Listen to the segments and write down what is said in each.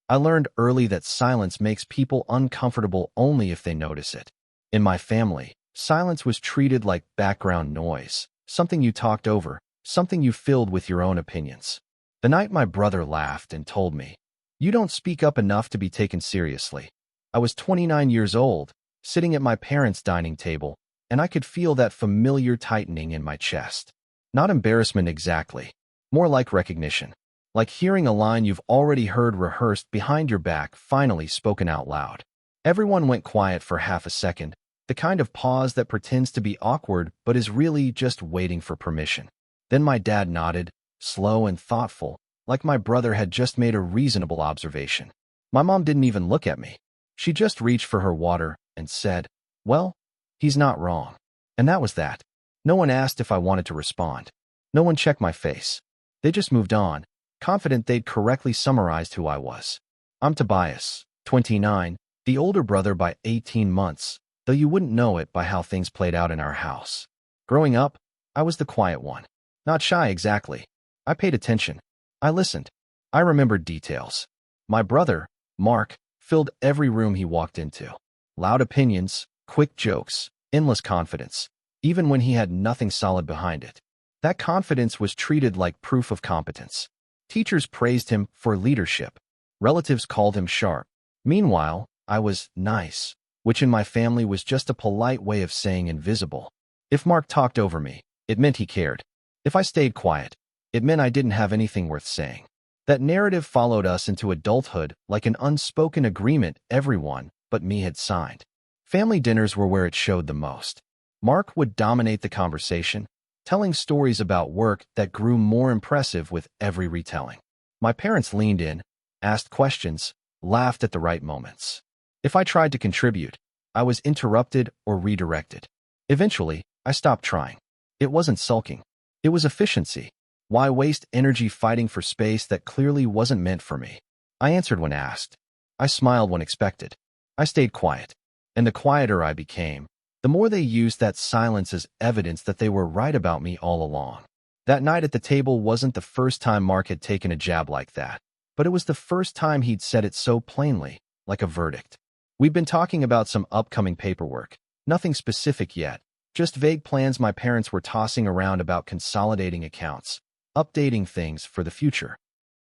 I learned early that silence makes people uncomfortable only if they notice it. In my family, silence was treated like background noise, something you talked over, something you filled with your own opinions. The night my brother laughed and told me, "You don't speak up enough to be taken seriously." I was 29 years old, sitting at my parents' dining table, and I could feel that familiar tightening in my chest. Not embarrassment exactly, more like recognition. Like hearing a line you've already heard rehearsed behind your back finally spoken out loud. Everyone went quiet for half a second, the kind of pause that pretends to be awkward but is really just waiting for permission. Then my dad nodded, slow and thoughtful, like my brother had just made a reasonable observation. My mom didn't even look at me. She just reached for her water and said, "Well, he's not wrong." And that was that. No one asked if I wanted to respond. No one checked my face. They just moved on, confident they'd correctly summarized who I was. I'm Tobias, 29, the older brother by 18 months, though you wouldn't know it by how things played out in our house. Growing up, I was the quiet one. Not shy exactly. I paid attention. I listened. I remembered details. My brother, Mark, filled every room he walked into. Loud opinions, quick jokes, endless confidence, even when he had nothing solid behind it. That confidence was treated like proof of competence. Teachers praised him for leadership. Relatives called him sharp. Meanwhile, I was nice, which in my family was just a polite way of saying invisible. If Mark talked over me, it meant he cared. If I stayed quiet, it meant I didn't have anything worth saying. That narrative followed us into adulthood like an unspoken agreement everyone but me had signed. Family dinners were where it showed the most. Mark would dominate the conversation, telling stories about work that grew more impressive with every retelling. My parents leaned in, asked questions, laughed at the right moments. If I tried to contribute, I was interrupted or redirected. Eventually, I stopped trying. It wasn't sulking. It was efficiency. Why waste energy fighting for space that clearly wasn't meant for me? I answered when asked. I smiled when expected. I stayed quiet. And the quieter I became, the more they used that silence as evidence that they were right about me all along. That night at the table wasn't the first time Mark had taken a jab like that, but it was the first time he'd said it so plainly, like a verdict. We'd been talking about some upcoming paperwork, nothing specific yet, just vague plans my parents were tossing around about consolidating accounts, updating things for the future.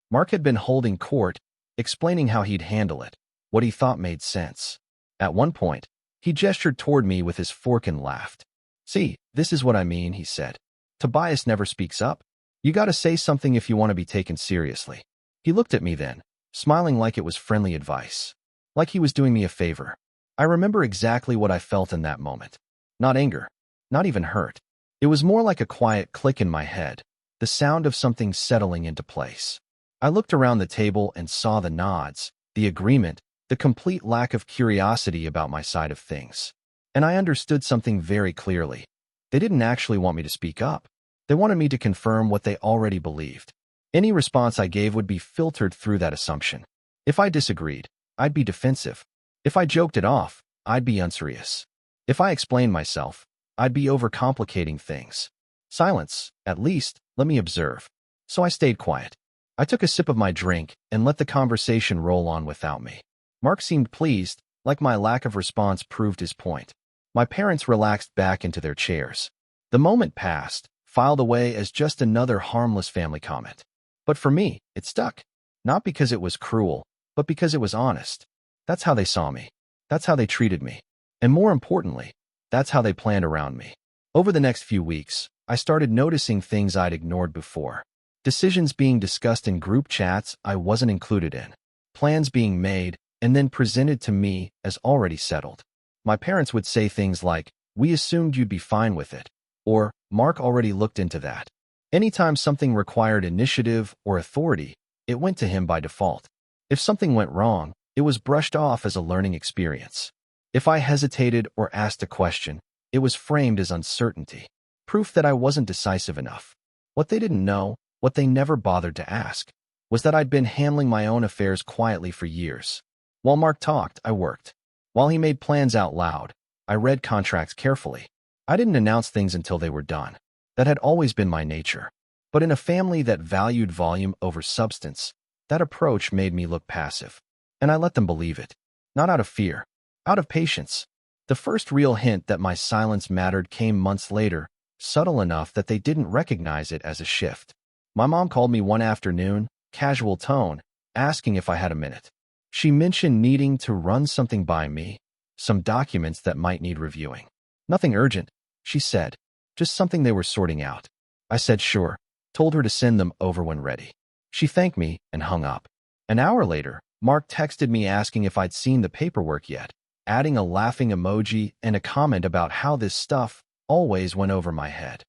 Mark had been holding court, explaining how he'd handle it, what he thought made sense. At one point, he gestured toward me with his fork and laughed. "See, this is what I mean," he said. "Tobias never speaks up. You gotta say something if you want to be taken seriously." He looked at me then, smiling like it was friendly advice. Like he was doing me a favor. I remember exactly what I felt in that moment. Not anger. Not even hurt. It was more like a quiet click in my head, the sound of something settling into place. I looked around the table and saw the nods, the agreement, the complete lack of curiosity about my side of things. And I understood something very clearly. They didn't actually want me to speak up. They wanted me to confirm what they already believed. Any response I gave would be filtered through that assumption. If I disagreed, I'd be defensive. If I joked it off, I'd be unserious. If I explained myself, I'd be overcomplicating things. Silence, at least, let me observe. So I stayed quiet. I took a sip of my drink and let the conversation roll on without me. Mark seemed pleased, like my lack of response proved his point. My parents relaxed back into their chairs. The moment passed, filed away as just another harmless family comment. But for me, it stuck. Not because it was cruel, but because it was honest. That's how they saw me. That's how they treated me. And more importantly, that's how they planned around me. Over the next few weeks, I started noticing things I'd ignored before. Decisions being discussed in group chats I wasn't included in. Plans being made and then presented to me as already settled. My parents would say things like, "We assumed you'd be fine with it," or "Mark already looked into that." Anytime something required initiative or authority, it went to him by default. If something went wrong, it was brushed off as a learning experience. If I hesitated or asked a question, it was framed as uncertainty, proof that I wasn't decisive enough. What they didn't know, what they never bothered to ask, was that I'd been handling my own affairs quietly for years. While Mark talked, I worked. While he made plans out loud, I read contracts carefully. I didn't announce things until they were done. That had always been my nature. But in a family that valued volume over substance, that approach made me look passive. And I let them believe it. Not out of fear, out of patience. The first real hint that my silence mattered came months later, subtle enough that they didn't recognize it as a shift. My mom called me one afternoon, casual tone, asking if I had a minute. She mentioned needing to run something by me, some documents that might need reviewing. Nothing urgent, she said, just something they were sorting out. I said sure, told her to send them over when ready. She thanked me and hung up. An hour later, Mark texted me asking if I'd seen the paperwork yet, adding a laughing emoji and a comment about how this stuff always went over my head.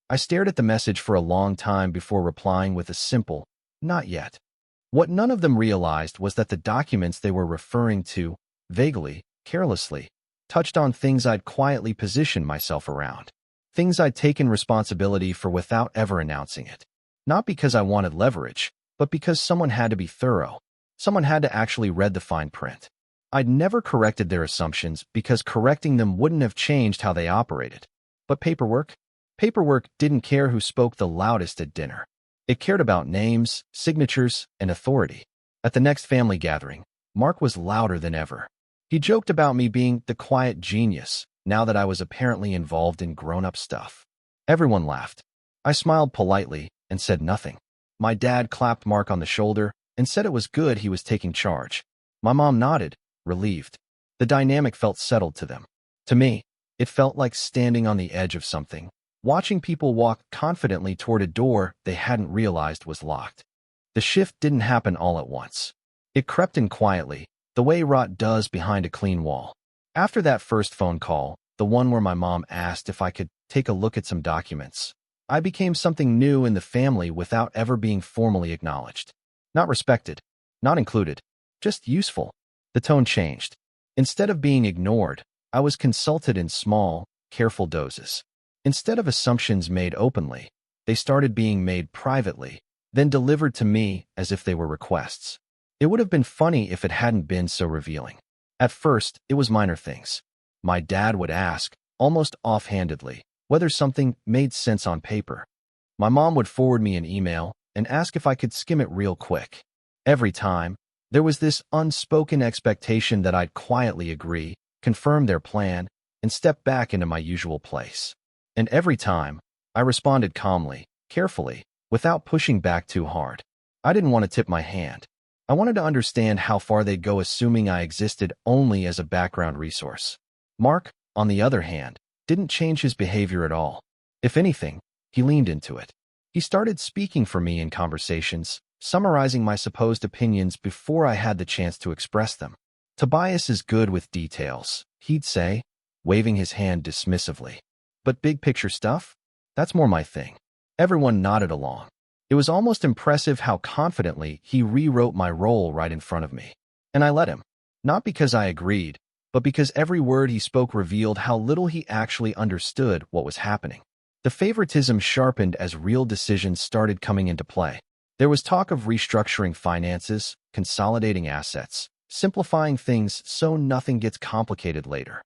I stared at the message for a long time before replying with a simple, not yet. What none of them realized was that the documents they were referring to, vaguely, carelessly, touched on things I'd quietly positioned myself around. Things I'd taken responsibility for without ever announcing it. Not because I wanted leverage, but because someone had to be thorough. Someone had to actually read the fine print. I'd never corrected their assumptions because correcting them wouldn't have changed how they operated. But paperwork? Paperwork didn't care who spoke the loudest at dinner. It cared about names, signatures, and authority. At the next family gathering, Mark was louder than ever. He joked about me being the quiet genius, now that I was apparently involved in grown-up stuff. Everyone laughed. I smiled politely and said nothing. My dad clapped Mark on the shoulder and said it was good he was taking charge. My mom nodded, relieved. The dynamic felt settled to them. To me, it felt like standing on the edge of something, watching people walk confidently toward a door they hadn't realized was locked. The shift didn't happen all at once. It crept in quietly, the way rot does behind a clean wall. After that first phone call, the one where my mom asked if I could take a look at some documents, I became something new in the family without ever being formally acknowledged. Not respected, not included, just useful. The tone changed. Instead of being ignored, I was consulted in small, careful doses. Instead of assumptions made openly, they started being made privately, then delivered to me as if they were requests. It would have been funny if it hadn't been so revealing. At first, it was minor things. My dad would ask, almost offhandedly, whether something made sense on paper. My mom would forward me an email and ask if I could skim it real quick. Every time, there was this unspoken expectation that I'd quietly agree, confirm their plan, and step back into my usual place. And every time, I responded calmly, carefully, without pushing back too hard. I didn't want to tip my hand. I wanted to understand how far they'd go assuming I existed only as a background resource. Mark, on the other hand, didn't change his behavior at all. If anything, he leaned into it. He started speaking for me in conversations, summarizing my supposed opinions before I had the chance to express them. Tobias is good with details, he'd say, waving his hand dismissively. But big picture stuff? That's more my thing. Everyone nodded along. It was almost impressive how confidently he rewrote my role right in front of me. And I let him. Not because I agreed, but because every word he spoke revealed how little he actually understood what was happening. The favoritism sharpened as real decisions started coming into play. There was talk of restructuring finances, consolidating assets, simplifying things so nothing gets complicated later.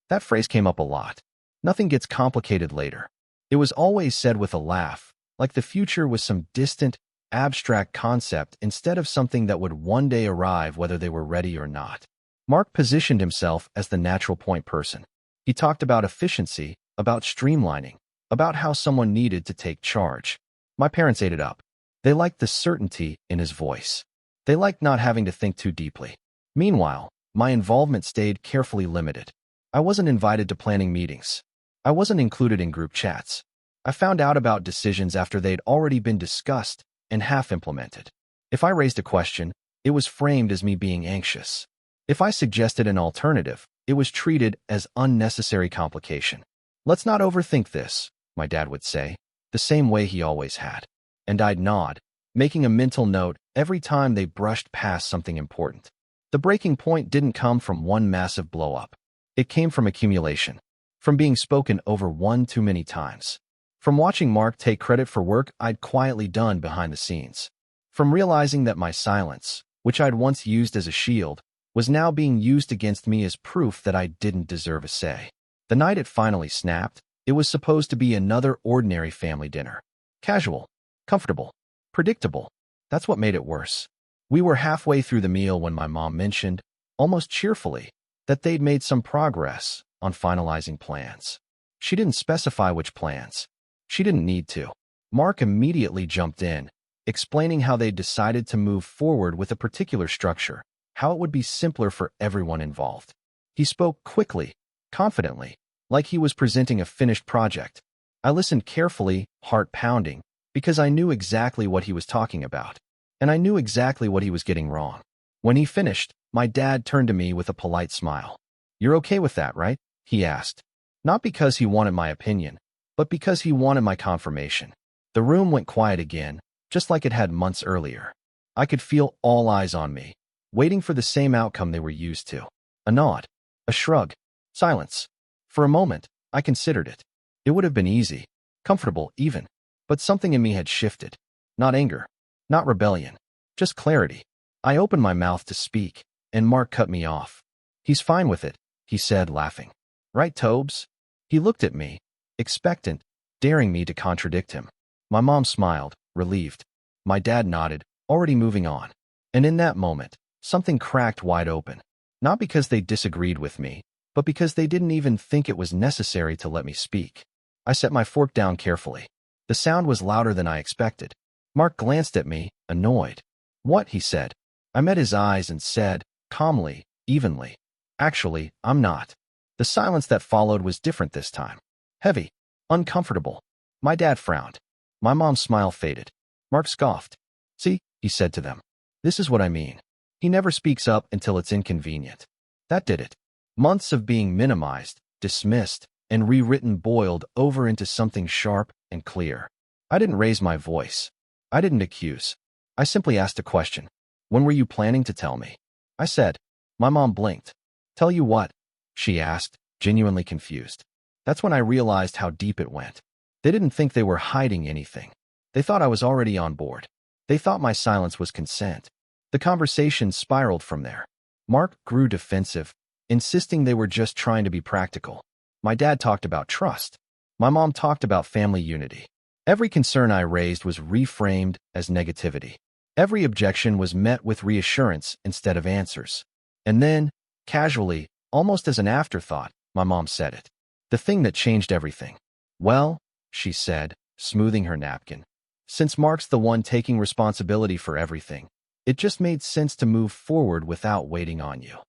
That phrase came up a lot. Nothing gets complicated later. It was always said with a laugh, like the future was some distant, abstract concept instead of something that would one day arrive whether they were ready or not. Mark positioned himself as the natural point person. He talked about efficiency, about streamlining, about how someone needed to take charge. My parents ate it up. They liked the certainty in his voice. They liked not having to think too deeply. Meanwhile, my involvement stayed carefully limited. I wasn't invited to planning meetings. I wasn't included in group chats. I found out about decisions after they'd already been discussed and half implemented. If I raised a question, it was framed as me being anxious. If I suggested an alternative, it was treated as unnecessary complication. Let's not overthink this, my dad would say, the same way he always had. And I'd nod, making a mental note every time they brushed past something important. The breaking point didn't come from one massive blow-up. It came from accumulation, from being spoken over one too many times, from watching Mark take credit for work I'd quietly done behind the scenes, from realizing that my silence, which I'd once used as a shield, was now being used against me as proof that I didn't deserve a say. The night it finally snapped, it was supposed to be another ordinary family dinner. Casual, comfortable, predictable. That's what made it worse. We were halfway through the meal when my mom mentioned, almost cheerfully, that they'd made some progress on finalizing plans. She didn't specify which plans. She didn't need to. Mark immediately jumped in, explaining how they'd decided to move forward with a particular structure, how it would be simpler for everyone involved. He spoke quickly, confidently, like he was presenting a finished project. I listened carefully, heart pounding, because I knew exactly what he was talking about. And I knew exactly what he was getting wrong. When he finished, my dad turned to me with a polite smile. "You're okay with that, right?" he asked. Not because he wanted my opinion, but because he wanted my confirmation. The room went quiet again, just like it had months earlier. I could feel all eyes on me, waiting for the same outcome they were used to. A nod, a shrug, silence. For a moment, I considered it. It would have been easy, comfortable even, but something in me had shifted. Not anger, not rebellion, just clarity. I opened my mouth to speak, and Mark cut me off. "He's fine with it," he said, laughing. "Right, Tobes?" He looked at me, expectant, daring me to contradict him. My mom smiled, relieved. My dad nodded, already moving on. And in that moment, something cracked wide open. Not because they disagreed with me, but because they didn't even think it was necessary to let me speak. I set my fork down carefully. The sound was louder than I expected. Mark glanced at me, annoyed. "What?" he said. I met his eyes and said, calmly, evenly, "Actually, I'm not." The silence that followed was different this time. Heavy, uncomfortable. My dad frowned. My mom's smile faded. Mark scoffed. "See," he said to them. "This is what I mean. He never speaks up until it's inconvenient." That did it. Months of being minimized, dismissed, and rewritten boiled over into something sharp and clear. I didn't raise my voice. I didn't accuse. I simply asked a question. "When were you planning to tell me?" I said. My mom blinked. "Tell you what?" she asked, genuinely confused. That's when I realized how deep it went. They didn't think they were hiding anything. They thought I was already on board. They thought my silence was consent. The conversation spiraled from there. Mark grew defensive, insisting they were just trying to be practical. My dad talked about trust. My mom talked about family unity. Every concern I raised was reframed as negativity. Every objection was met with reassurance instead of answers. And then, casually, almost as an afterthought, my mom said it. The thing that changed everything. "Well," she said, smoothing her napkin, "since Mark's the one taking responsibility for everything, it just made sense to move forward without waiting on you."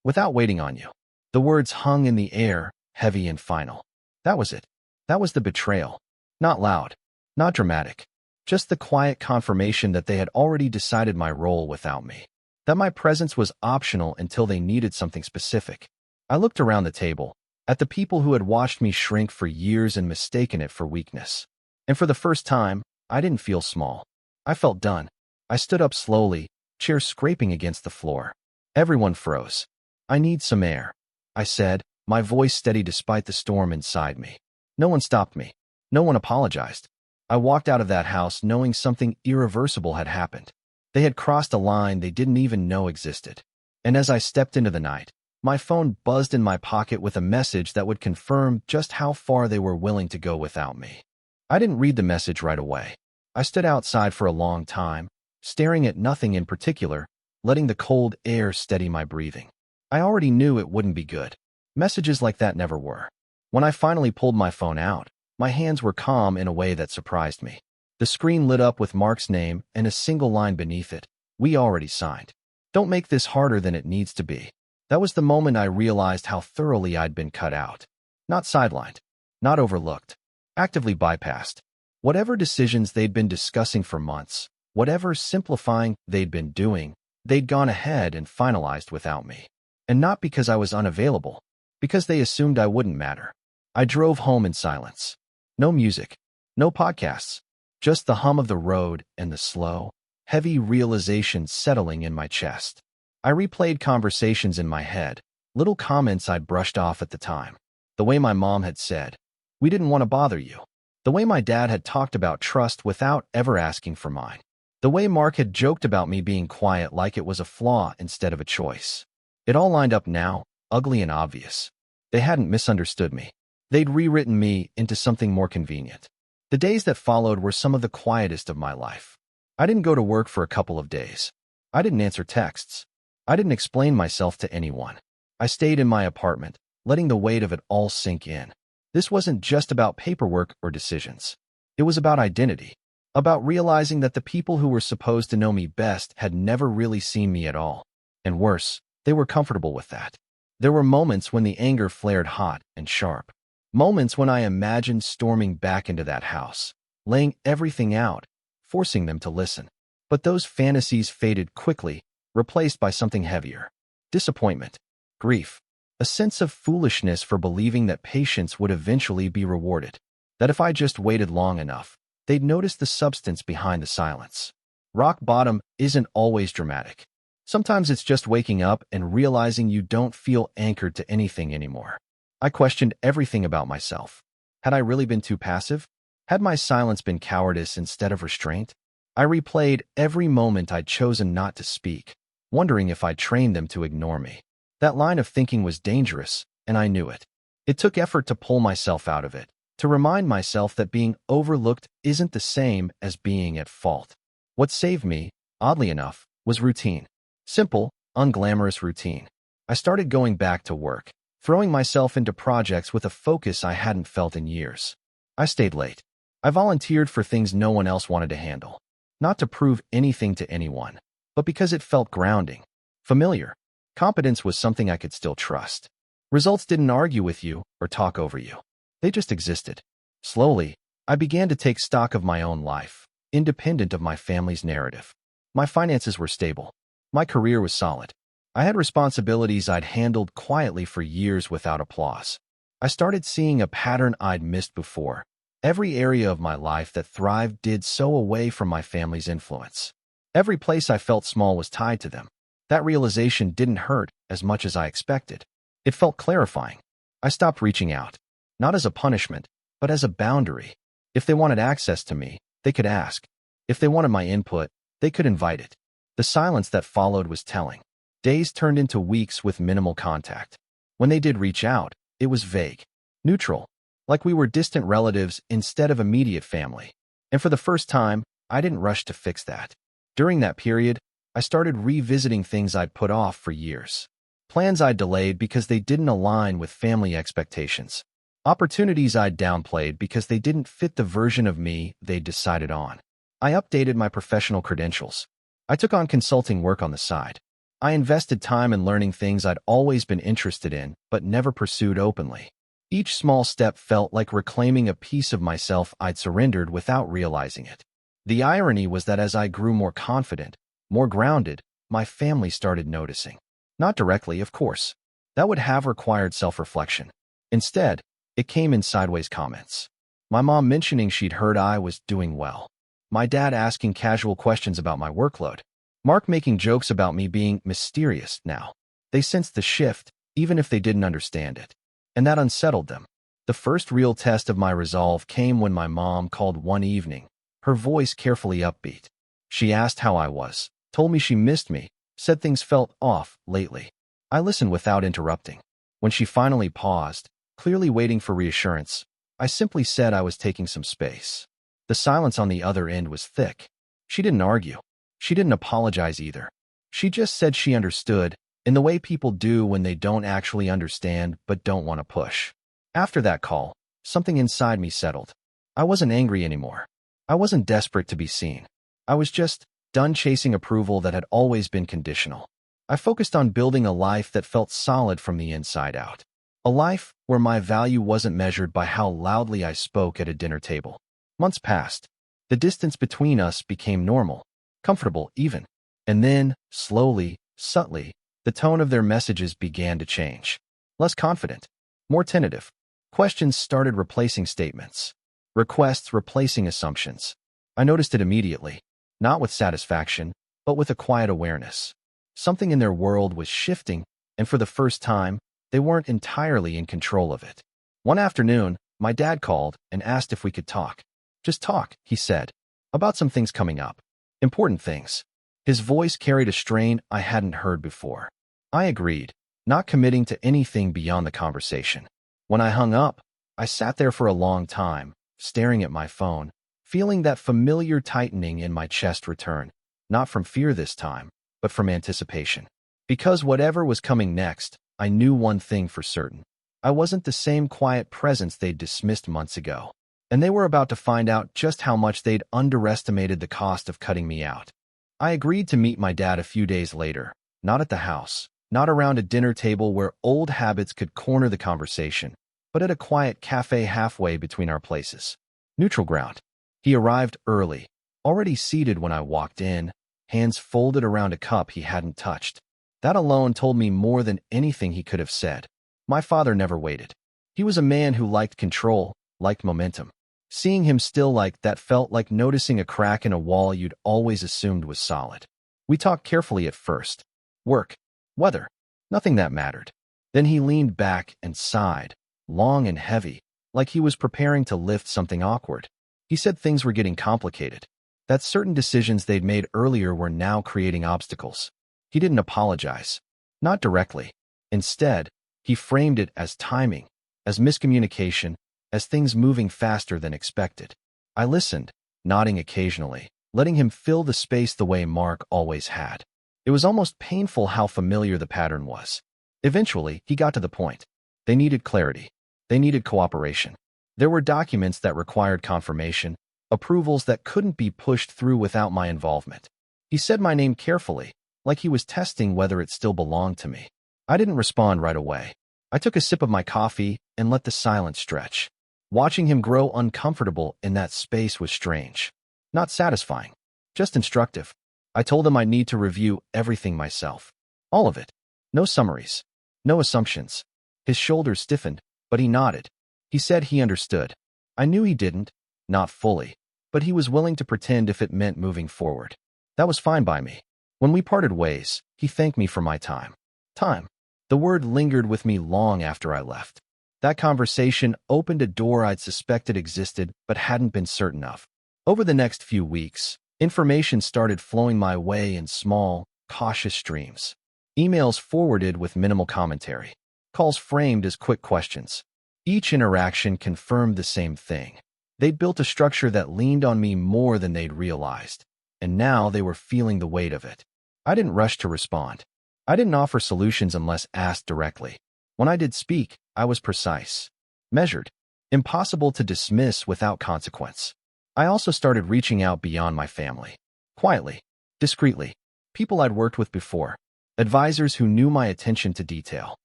Without waiting on you. The words hung in the air, heavy and final. That was it. That was the betrayal. Not loud, not dramatic. Just the quiet confirmation that they had already decided my role without me. That my presence was optional until they needed something specific. I looked around the table, at the people who had watched me shrink for years and mistaken it for weakness. And for the first time, I didn't feel small. I felt done. I stood up slowly, chair scraping against the floor. Everyone froze. "I need some air," I said, my voice steady despite the storm inside me. No one stopped me. No one apologized. I walked out of that house knowing something irreversible had happened. They had crossed a line they didn't even know existed. And as I stepped into the night, my phone buzzed in my pocket with a message that would confirm just how far they were willing to go without me. I didn't read the message right away. I stood outside for a long time, staring at nothing in particular, letting the cold air steady my breathing. I already knew it wouldn't be good. Messages like that never were. When I finally pulled my phone out, my hands were calm in a way that surprised me. The screen lit up with Mark's name and a single line beneath it. "We already signed. Don't make this harder than it needs to be." That was the moment I realized how thoroughly I'd been cut out. Not sidelined. Not overlooked. Actively bypassed. Whatever decisions they'd been discussing for months, whatever simplifying they'd been doing, they'd gone ahead and finalized without me. And not because I was unavailable, because they assumed I wouldn't matter. I drove home in silence. No music. No podcasts. Just the hum of the road and the slow, heavy realization settling in my chest. I replayed conversations in my head, little comments I'd brushed off at the time. The way my mom had said, "We didn't want to bother you." The way my dad had talked about trust without ever asking for mine. The way Mark had joked about me being quiet like it was a flaw instead of a choice. It all lined up now, ugly and obvious. They hadn't misunderstood me. They'd rewritten me into something more convenient. The days that followed were some of the quietest of my life. I didn't go to work for a couple of days. I didn't answer texts. I didn't explain myself to anyone. I stayed in my apartment, letting the weight of it all sink in. This wasn't just about paperwork or decisions. It was about identity, about realizing that the people who were supposed to know me best had never really seen me at all. And worse, they were comfortable with that. There were moments when the anger flared hot and sharp. Moments when I imagined storming back into that house, laying everything out, forcing them to listen. But those fantasies faded quickly, replaced by something heavier. Disappointment, grief, a sense of foolishness for believing that patience would eventually be rewarded. That if I just waited long enough, they'd notice the substance behind the silence. Rock bottom isn't always dramatic. Sometimes it's just waking up and realizing you don't feel anchored to anything anymore. I questioned everything about myself. Had I really been too passive? Had my silence been cowardice instead of restraint? I replayed every moment I'd chosen not to speak, wondering if I'd trained them to ignore me. That line of thinking was dangerous, and I knew it. It took effort to pull myself out of it, to remind myself that being overlooked isn't the same as being at fault. What saved me, oddly enough, was routine. Simple, unglamorous routine. I started going back to work, throwing myself into projects with a focus I hadn't felt in years. I stayed late. I volunteered for things no one else wanted to handle. Not to prove anything to anyone, but because it felt grounding, familiar. Competence was something I could still trust. Results didn't argue with you or talk over you. They just existed. Slowly, I began to take stock of my own life, independent of my family's narrative. My finances were stable. My career was solid. I had responsibilities I'd handled quietly for years without applause. I started seeing a pattern I'd missed before. Every area of my life that thrived did so away from my family's influence. Every place I felt small was tied to them. That realization didn't hurt as much as I expected. It felt clarifying. I stopped reaching out, not as a punishment, but as a boundary. If they wanted access to me, they could ask. If they wanted my input, they could invite it. The silence that followed was telling. Days turned into weeks with minimal contact. When they did reach out, it was vague, neutral, like we were distant relatives instead of immediate family. And for the first time, I didn't rush to fix that. During that period, I started revisiting things I'd put off for years. Plans I'd delayed because they didn't align with family expectations. Opportunities I'd downplayed because they didn't fit the version of me they'd decided on. I updated my professional credentials. I took on consulting work on the side. I invested time in learning things I'd always been interested in but never pursued openly. Each small step felt like reclaiming a piece of myself I'd surrendered without realizing it. The irony was that as I grew more confident, more grounded, my family started noticing. Not directly, of course. That would have required self-reflection. Instead, it came in sideways comments. My mom mentioning she'd heard I was doing well. My dad asking casual questions about my workload. Mark making jokes about me being mysterious now. They sensed the shift, even if they didn't understand it. And that unsettled them. The first real test of my resolve came when my mom called one evening, her voice carefully upbeat. She asked how I was, told me she missed me, said things felt off lately. I listened without interrupting. When she finally paused, clearly waiting for reassurance, I simply said I was taking some space. The silence on the other end was thick. She didn't argue. She didn't apologize either. She just said she understood, in the way people do when they don't actually understand but don't want to push. After that call, something inside me settled. I wasn't angry anymore. I wasn't desperate to be seen. I was just done chasing approval that had always been conditional. I focused on building a life that felt solid from the inside out. A life where my value wasn't measured by how loudly I spoke at a dinner table. Months passed. The distance between us became normal, comfortable even. And then, slowly, subtly, the tone of their messages began to change. Less confident, more tentative. Questions started replacing statements. Requests replacing assumptions. I noticed it immediately, not with satisfaction, but with a quiet awareness. Something in their world was shifting, and for the first time, they weren't entirely in control of it. One afternoon, my dad called and asked if we could talk. Just talk, he said, about some things coming up. Important things. His voice carried a strain I hadn't heard before. I agreed, not committing to anything beyond the conversation. When I hung up, I sat there for a long time, staring at my phone, feeling that familiar tightening in my chest return, not from fear this time, but from anticipation. Because whatever was coming next, I knew one thing for certain. I wasn't the same quiet presence they'd dismissed months ago, and they were about to find out just how much they'd underestimated the cost of cutting me out. I agreed to meet my dad a few days later, not at the house, not around a dinner table where old habits could corner the conversation, but at a quiet cafe halfway between our places. Neutral ground. He arrived early, already seated when I walked in, hands folded around a cup he hadn't touched. That alone told me more than anything he could have said. My father never waited. He was a man who liked control, liked momentum. Seeing him still like that felt like noticing a crack in a wall you'd always assumed was solid. We talked carefully at first. Work, weather, nothing that mattered. Then he leaned back and sighed, long and heavy, like he was preparing to lift something awkward. He said things were getting complicated, that certain decisions they'd made earlier were now creating obstacles. He didn't apologize. Not directly. Instead, he framed it as timing, as miscommunication, as things moving faster than expected. I listened, nodding occasionally, letting him fill the space the way Mark always had. It was almost painful how familiar the pattern was. Eventually, he got to the point. They needed clarity. They needed cooperation. There were documents that required confirmation, approvals that couldn't be pushed through without my involvement. He said my name carefully, like he was testing whether it still belonged to me. I didn't respond right away. I took a sip of my coffee and let the silence stretch. Watching him grow uncomfortable in that space was strange. Not satisfying, just instructive. I told him I need to review everything myself. All of it. No summaries. No assumptions. His shoulders stiffened, but he nodded. He said he understood. I knew he didn't, not fully, but he was willing to pretend if it meant moving forward. That was fine by me. When we parted ways, he thanked me for my time. Time. The word lingered with me long after I left. That conversation opened a door I'd suspected existed but hadn't been certain of. Over the next few weeks, information started flowing my way in small, cautious streams. Emails forwarded with minimal commentary. Calls framed as quick questions. Each interaction confirmed the same thing. They'd built a structure that leaned on me more than they'd realized, and now they were feeling the weight of it. I didn't rush to respond. I didn't offer solutions unless asked directly. When I did speak, I was precise, measured, impossible to dismiss without consequence. I also started reaching out beyond my family. Quietly, discreetly. People I'd worked with before. Advisors who knew my attention to detail.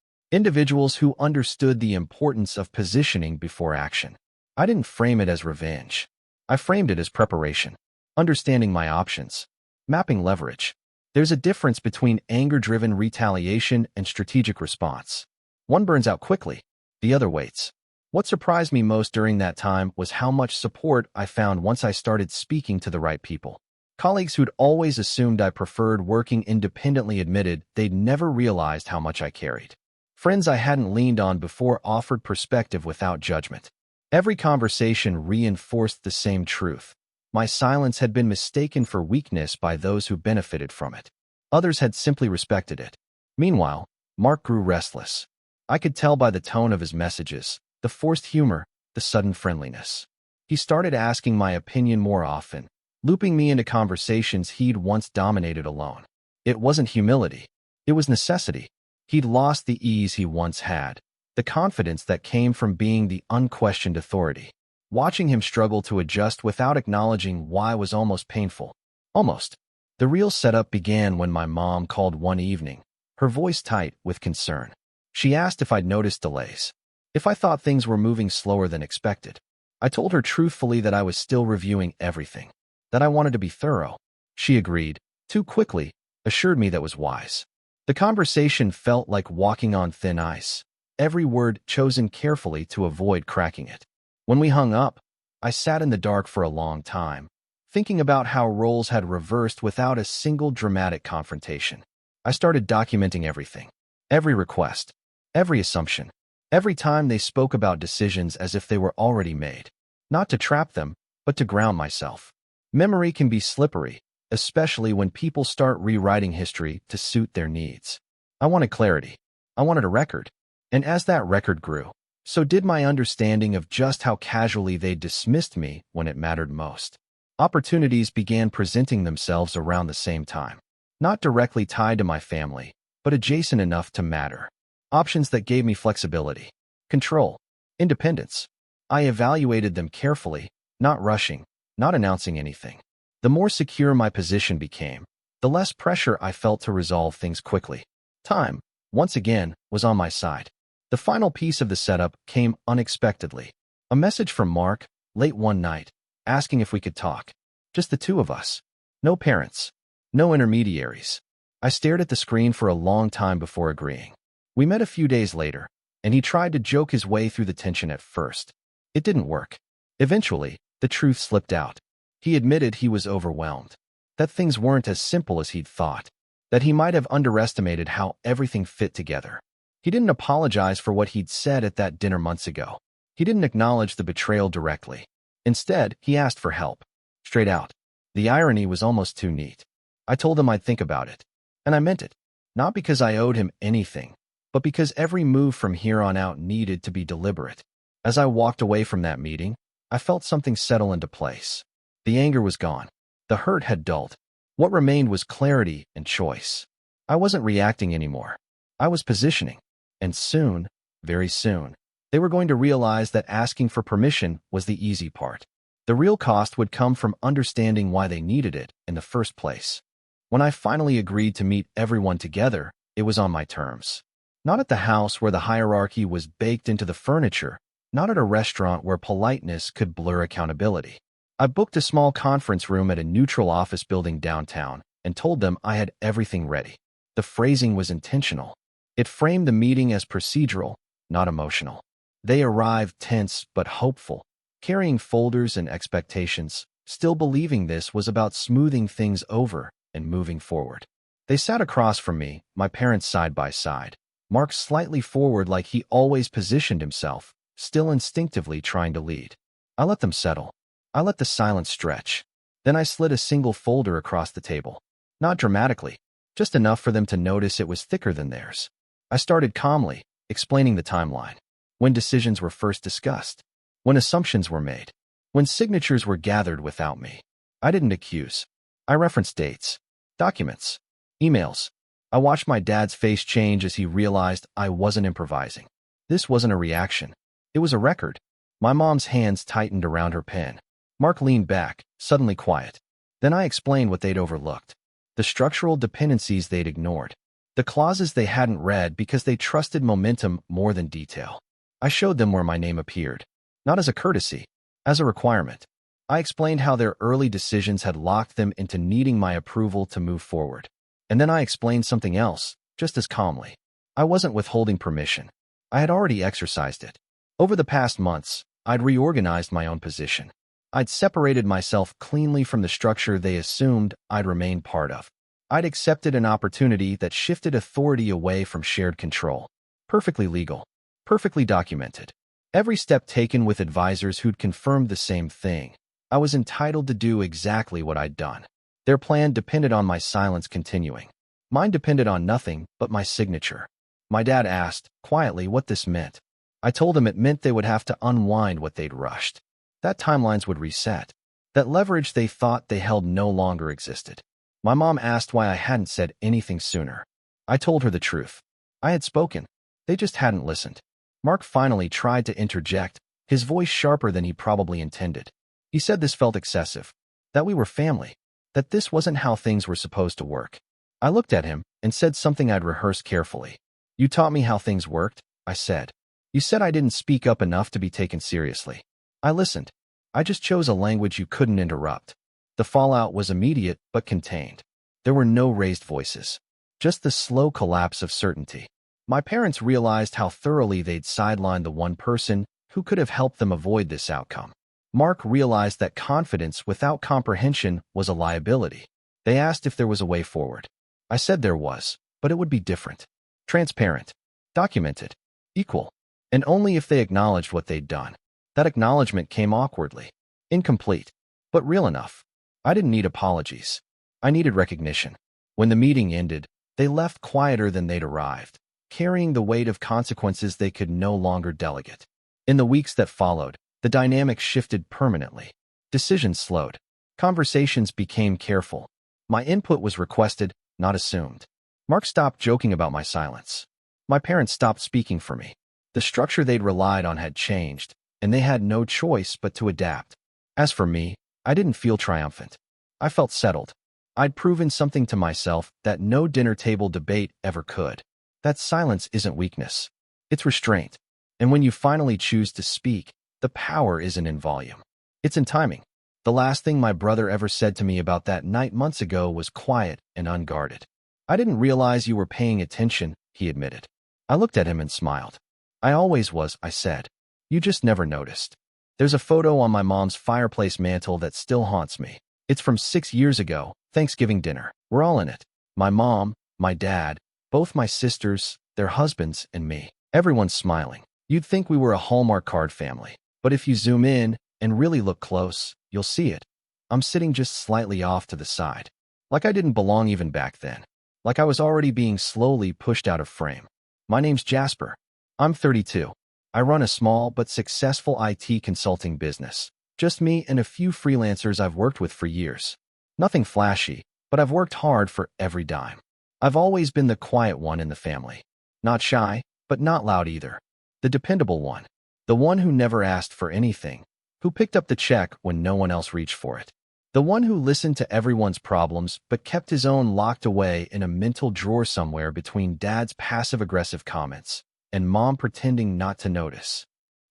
Individuals who understood the importance of positioning before action. I didn't frame it as revenge. I framed it as preparation. Understanding my options. Mapping leverage. There's a difference between anger-driven retaliation and strategic response. One burns out quickly, the other waits. What surprised me most during that time was how much support I found once I started speaking to the right people. Colleagues who'd always assumed I preferred working independently admitted they'd never realized how much I carried. Friends I hadn't leaned on before offered perspective without judgment. Every conversation reinforced the same truth. My silence had been mistaken for weakness by those who benefited from it. Others had simply respected it. Meanwhile, Mark grew restless. I could tell by the tone of his messages, the forced humor, the sudden friendliness. He started asking my opinion more often, looping me into conversations he'd once dominated alone. It wasn't humility. It was necessity. He'd lost the ease he once had, the confidence that came from being the unquestioned authority. Watching him struggle to adjust without acknowledging why was almost painful. Almost. The real setup began when my mom called one evening, her voice tight with concern. She asked if I'd noticed delays, if I thought things were moving slower than expected. I told her truthfully that I was still reviewing everything, that I wanted to be thorough. She agreed, too quickly, assured me that was wise. The conversation felt like walking on thin ice, every word chosen carefully to avoid cracking it. When we hung up, I sat in the dark for a long time, thinking about how roles had reversed without a single dramatic confrontation. I started documenting everything, every request, every assumption, every time they spoke about decisions as if they were already made. Not to trap them, but to ground myself. Memory can be slippery, especially when people start rewriting history to suit their needs. I wanted clarity. I wanted a record. And as that record grew, so did my understanding of just how casually they dismissed me when it mattered most. Opportunities began presenting themselves around the same time. Not directly tied to my family, but adjacent enough to matter. Options that gave me flexibility, control, independence. I evaluated them carefully, not rushing, not announcing anything. The more secure my position became, the less pressure I felt to resolve things quickly. Time, once again, was on my side. The final piece of the setup came unexpectedly. A message from Mark, late one night, asking if we could talk. Just the two of us. No parents. No intermediaries. I stared at the screen for a long time before agreeing. We met a few days later, and he tried to joke his way through the tension at first. It didn't work. Eventually, the truth slipped out. He admitted he was overwhelmed, that things weren't as simple as he'd thought, that he might have underestimated how everything fit together. He didn't apologize for what he'd said at that dinner months ago. He didn't acknowledge the betrayal directly. Instead, he asked for help. Straight out. The irony was almost too neat. I told him I'd think about it. And I meant it. Not because I owed him anything, but because every move from here on out needed to be deliberate. As I walked away from that meeting, I felt something settle into place. The anger was gone. The hurt had dulled. What remained was clarity and choice. I wasn't reacting anymore. I was positioning. And soon, very soon, they were going to realize that asking for permission was the easy part. The real cost would come from understanding why they needed it in the first place. When I finally agreed to meet everyone together, it was on my terms. Not at the house where the hierarchy was baked into the furniture, not at a restaurant where politeness could blur accountability. I booked a small conference room at a neutral office building downtown and told them I had everything ready. The phrasing was intentional. It framed the meeting as procedural, not emotional. They arrived tense but hopeful, carrying folders and expectations, still believing this was about smoothing things over and moving forward. They sat across from me, my parents side by side, Mark slightly forward like he always positioned himself, still instinctively trying to lead. I let them settle. I let the silence stretch. Then I slid a single folder across the table. Not dramatically, just enough for them to notice it was thicker than theirs. I started calmly, explaining the timeline. When decisions were first discussed. When assumptions were made. When signatures were gathered without me. I didn't accuse. I referenced dates. Documents. Emails. I watched my dad's face change as he realized I wasn't improvising. This wasn't a reaction. It was a record. My mom's hands tightened around her pen. Mark leaned back, suddenly quiet. Then I explained what they'd overlooked. The structural dependencies they'd ignored. The clauses they hadn't read because they trusted momentum more than detail. I showed them where my name appeared. Not as a courtesy, as a requirement. I explained how their early decisions had locked them into needing my approval to move forward. And then I explained something else, just as calmly. I wasn't withholding permission. I had already exercised it. Over the past months, I'd reorganized my own position. I'd separated myself cleanly from the structure they assumed I'd remain part of. I'd accepted an opportunity that shifted authority away from shared control. Perfectly legal. Perfectly documented. Every step taken with advisors who'd confirmed the same thing. I was entitled to do exactly what I'd done. Their plan depended on my silence continuing. Mine depended on nothing but my signature. My dad asked, quietly, what this meant. I told him it meant they would have to unwind what they'd rushed. That timelines would reset. That leverage they thought they held no longer existed. My mom asked why I hadn't said anything sooner. I told her the truth. I had spoken. They just hadn't listened. Mark finally tried to interject, his voice sharper than he probably intended. He said this felt excessive, that we were family, that this wasn't how things were supposed to work. I looked at him and said something I'd rehearsed carefully. You taught me how things worked, I said. You said I didn't speak up enough to be taken seriously. I listened. I just chose a language you couldn't interrupt. The fallout was immediate but contained. There were no raised voices, just the slow collapse of certainty. My parents realized how thoroughly they'd sidelined the one person who could have helped them avoid this outcome. Mark realized that confidence without comprehension was a liability. They asked if there was a way forward. I said there was, but it would be different. Transparent. Documented. Equal. And only if they acknowledged what they'd done. That acknowledgement came awkwardly. Incomplete. But real enough. I didn't need apologies. I needed recognition. When the meeting ended, they left quieter than they'd arrived, carrying the weight of consequences they could no longer delegate. In the weeks that followed, the dynamic shifted permanently. Decisions slowed. Conversations became careful. My input was requested, not assumed. Mark stopped joking about my silence. My parents stopped speaking for me. The structure they'd relied on had changed, and they had no choice but to adapt. As for me, I didn't feel triumphant. I felt settled. I'd proven something to myself that no dinner table debate ever could. That silence isn't weakness. It's restraint. And when you finally choose to speak, the power isn't in volume. It's in timing. The last thing my brother ever said to me about that night months ago was quiet and unguarded. "I didn't realize you were paying attention," he admitted. I looked at him and smiled. "I always was," I said. "You just never noticed." There's a photo on my mom's fireplace mantle that still haunts me. It's from 6 years ago, Thanksgiving dinner. We're all in it. My mom, my dad, both my sisters, their husbands, and me. Everyone's smiling. You'd think we were a Hallmark card family. But if you zoom in and really look close, you'll see it. I'm sitting just slightly off to the side. Like I didn't belong even back then. Like I was already being slowly pushed out of frame. My name's Jasper. I'm 32. I run a small but successful IT consulting business. Just me and a few freelancers I've worked with for years. Nothing flashy, but I've worked hard for every dime. I've always been the quiet one in the family. Not shy, but not loud either. The dependable one. The one who never asked for anything. Who picked up the check when no one else reached for it. The one who listened to everyone's problems but kept his own locked away in a mental drawer somewhere between dad's passive-aggressive comments and mom pretending not to notice.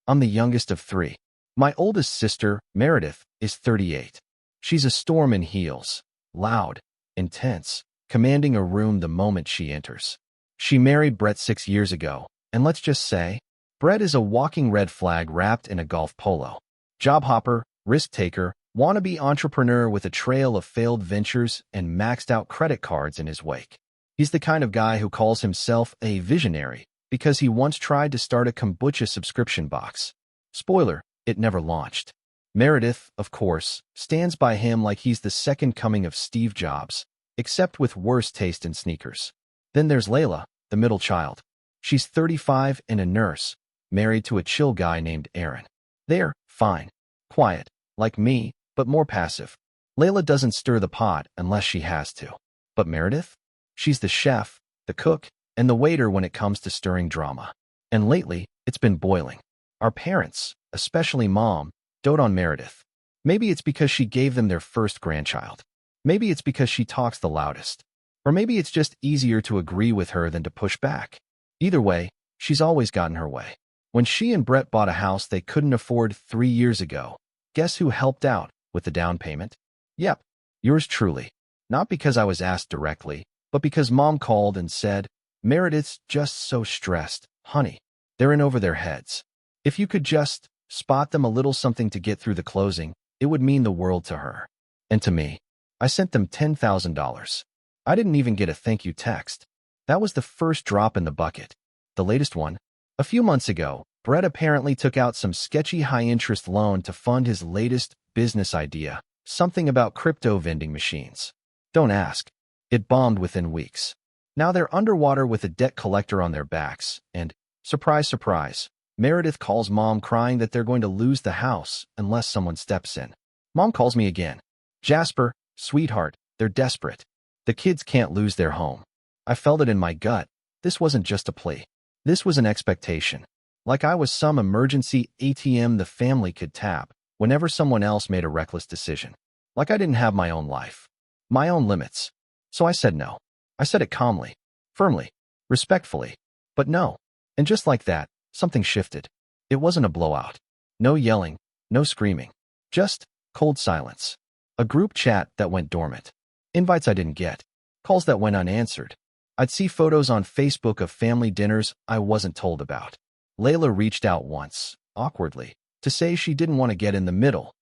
I'm the youngest of 3. My oldest sister, Meredith, is 38. She's a storm in heels, loud, intense, commanding a room the moment she enters. She married Brett 6 years ago, and let's just say, Brett is a walking red flag wrapped in a golf polo. Job hopper, risk taker, wannabe entrepreneur with a trail of failed ventures and maxed-out credit cards in his wake. He's the kind of guy who calls himself a visionary because he once tried to start a kombucha subscription box. Spoiler, it never launched. Meredith, of course, stands by him like he's the second coming of Steve Jobs, except with worse taste in sneakers. Then there's Layla, the middle child. She's 35 and a nurse, married to a chill guy named Aaron. They're fine, quiet, like me, but more passive. Layla doesn't stir the pot unless she has to. But Meredith? She's the chef, the cook, and the waiter when it comes to stirring drama. And lately, it's been boiling. Our parents, especially Mom, dote on Meredith. Maybe it's because she gave them their first grandchild. Maybe it's because she talks the loudest. Or maybe it's just easier to agree with her than to push back. Either way, she's always gotten her way. When she and Brett bought a house they couldn't afford 3 years ago, guess who helped out with the down payment? Yep, yours truly. Not because I was asked directly, but because Mom called and said, "Meredith's just so stressed, honey. They're in over their heads. If you could just spot them a little something to get through the closing, it would mean the world to her." And to me. I sent them $10,000. I didn't even get a thank you text. That was the first drop in the bucket. The latest one. A few months ago, Brett apparently took out some sketchy high-interest loan to fund his latest business idea, something about crypto vending machines. Don't ask. It bombed within weeks. Now they're underwater with a debt collector on their backs, and, surprise, surprise, Meredith calls Mom crying that they're going to lose the house unless someone steps in. Mom calls me again. "Jasper, sweetheart, they're desperate. The kids can't lose their home." I felt it in my gut. This wasn't just a plea. This was an expectation. Like I was some emergency ATM the family could tap whenever someone else made a reckless decision. Like I didn't have my own life. My own limits. So I said no. I said it calmly, firmly, respectfully. But no. And just like that, something shifted. It wasn't a blowout. No yelling, no screaming. Just cold silence. A group chat that went dormant. Invites I didn't get. Calls that went unanswered. I'd see photos on Facebook of family dinners I wasn't told about. Layla reached out once, awkwardly, to say she didn't want to get in the middle.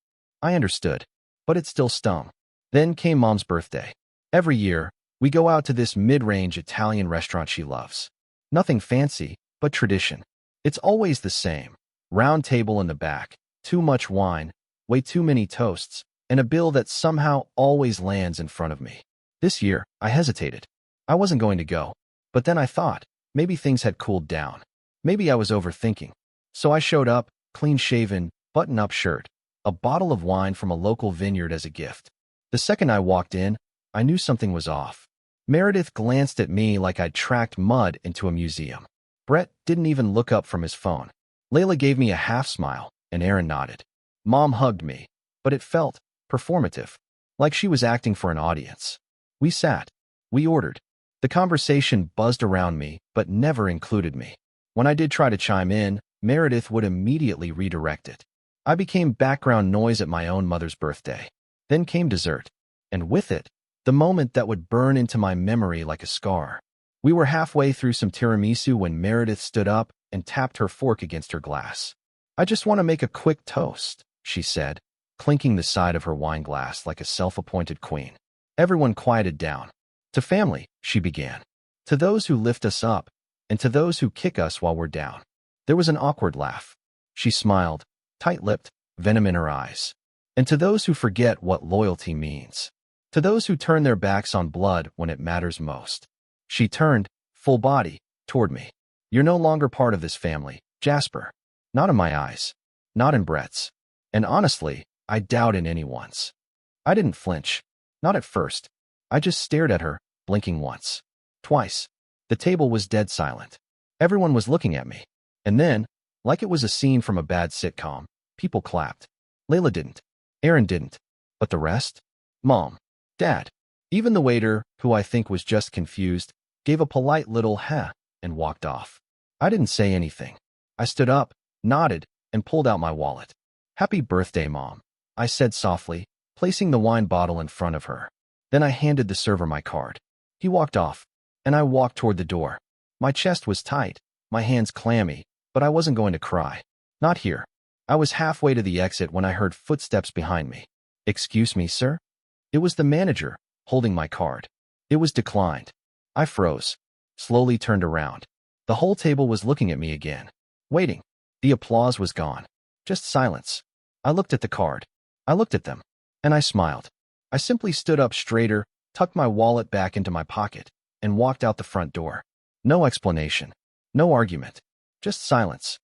I understood, but it still stung. Then came Mom's birthday. Every year, we go out to this mid-range Italian restaurant she loves. Nothing fancy, but tradition. It's always the same. Round table in the back, too much wine, way too many toasts, and a bill that somehow always lands in front of me. This year, I hesitated. I wasn't going to go, but then I thought, maybe things had cooled down. Maybe I was overthinking. So I showed up, clean-shaven, button-up shirt, a bottle of wine from a local vineyard as a gift. The second I walked in, I knew something was off. Meredith glanced at me like I'd tracked mud into a museum. Brett didn't even look up from his phone. Layla gave me a half smile, and Aaron nodded. Mom hugged me, but it felt performative, like she was acting for an audience. We sat. We ordered. The conversation buzzed around me, but never included me. When I did try to chime in, Meredith would immediately redirect it. I became background noise at my own mother's birthday. Then came dessert, and with it, the moment that would burn into my memory like a scar. We were halfway through some tiramisu when Meredith stood up and tapped her fork against her glass. I just want to make a quick toast, she said, clinking the side of her wine glass like a self-appointed queen. Everyone quieted down. To family, she began. To those who lift us up, and to those who kick us while we're down. There was an awkward laugh. She smiled, tight-lipped, venom in her eyes. And to those who forget what loyalty means. To those who turn their backs on blood when it matters most. She turned, full body, toward me. You're no longer part of this family, Jasper. Not in my eyes. Not in Brett's. And honestly, I doubt in anyone's. I didn't flinch. Not at first. I just stared at her, blinking once. Twice. The table was dead silent. Everyone was looking at me. And then, like it was a scene from a bad sitcom, people clapped. Layla didn't. Aaron didn't. But the rest? Mom. Dad. Even the waiter, who I think was just confused, gave a polite little heh and walked off. I didn't say anything. I stood up, nodded, and pulled out my wallet. Happy birthday, Mom, I said softly, placing the wine bottle in front of her. Then I handed the server my card. He walked off, and I walked toward the door. My chest was tight, my hands clammy, but I wasn't going to cry. Not here. I was halfway to the exit when I heard footsteps behind me. Excuse me, sir? It was the manager, holding my card. It was declined. I froze, slowly turned around. The whole table was looking at me again, waiting. The applause was gone. Just silence. I looked at the card. I looked at them. And I smiled. I simply stood up straighter, tucked my wallet back into my pocket, and walked out the front door. No explanation. No argument. Just silence.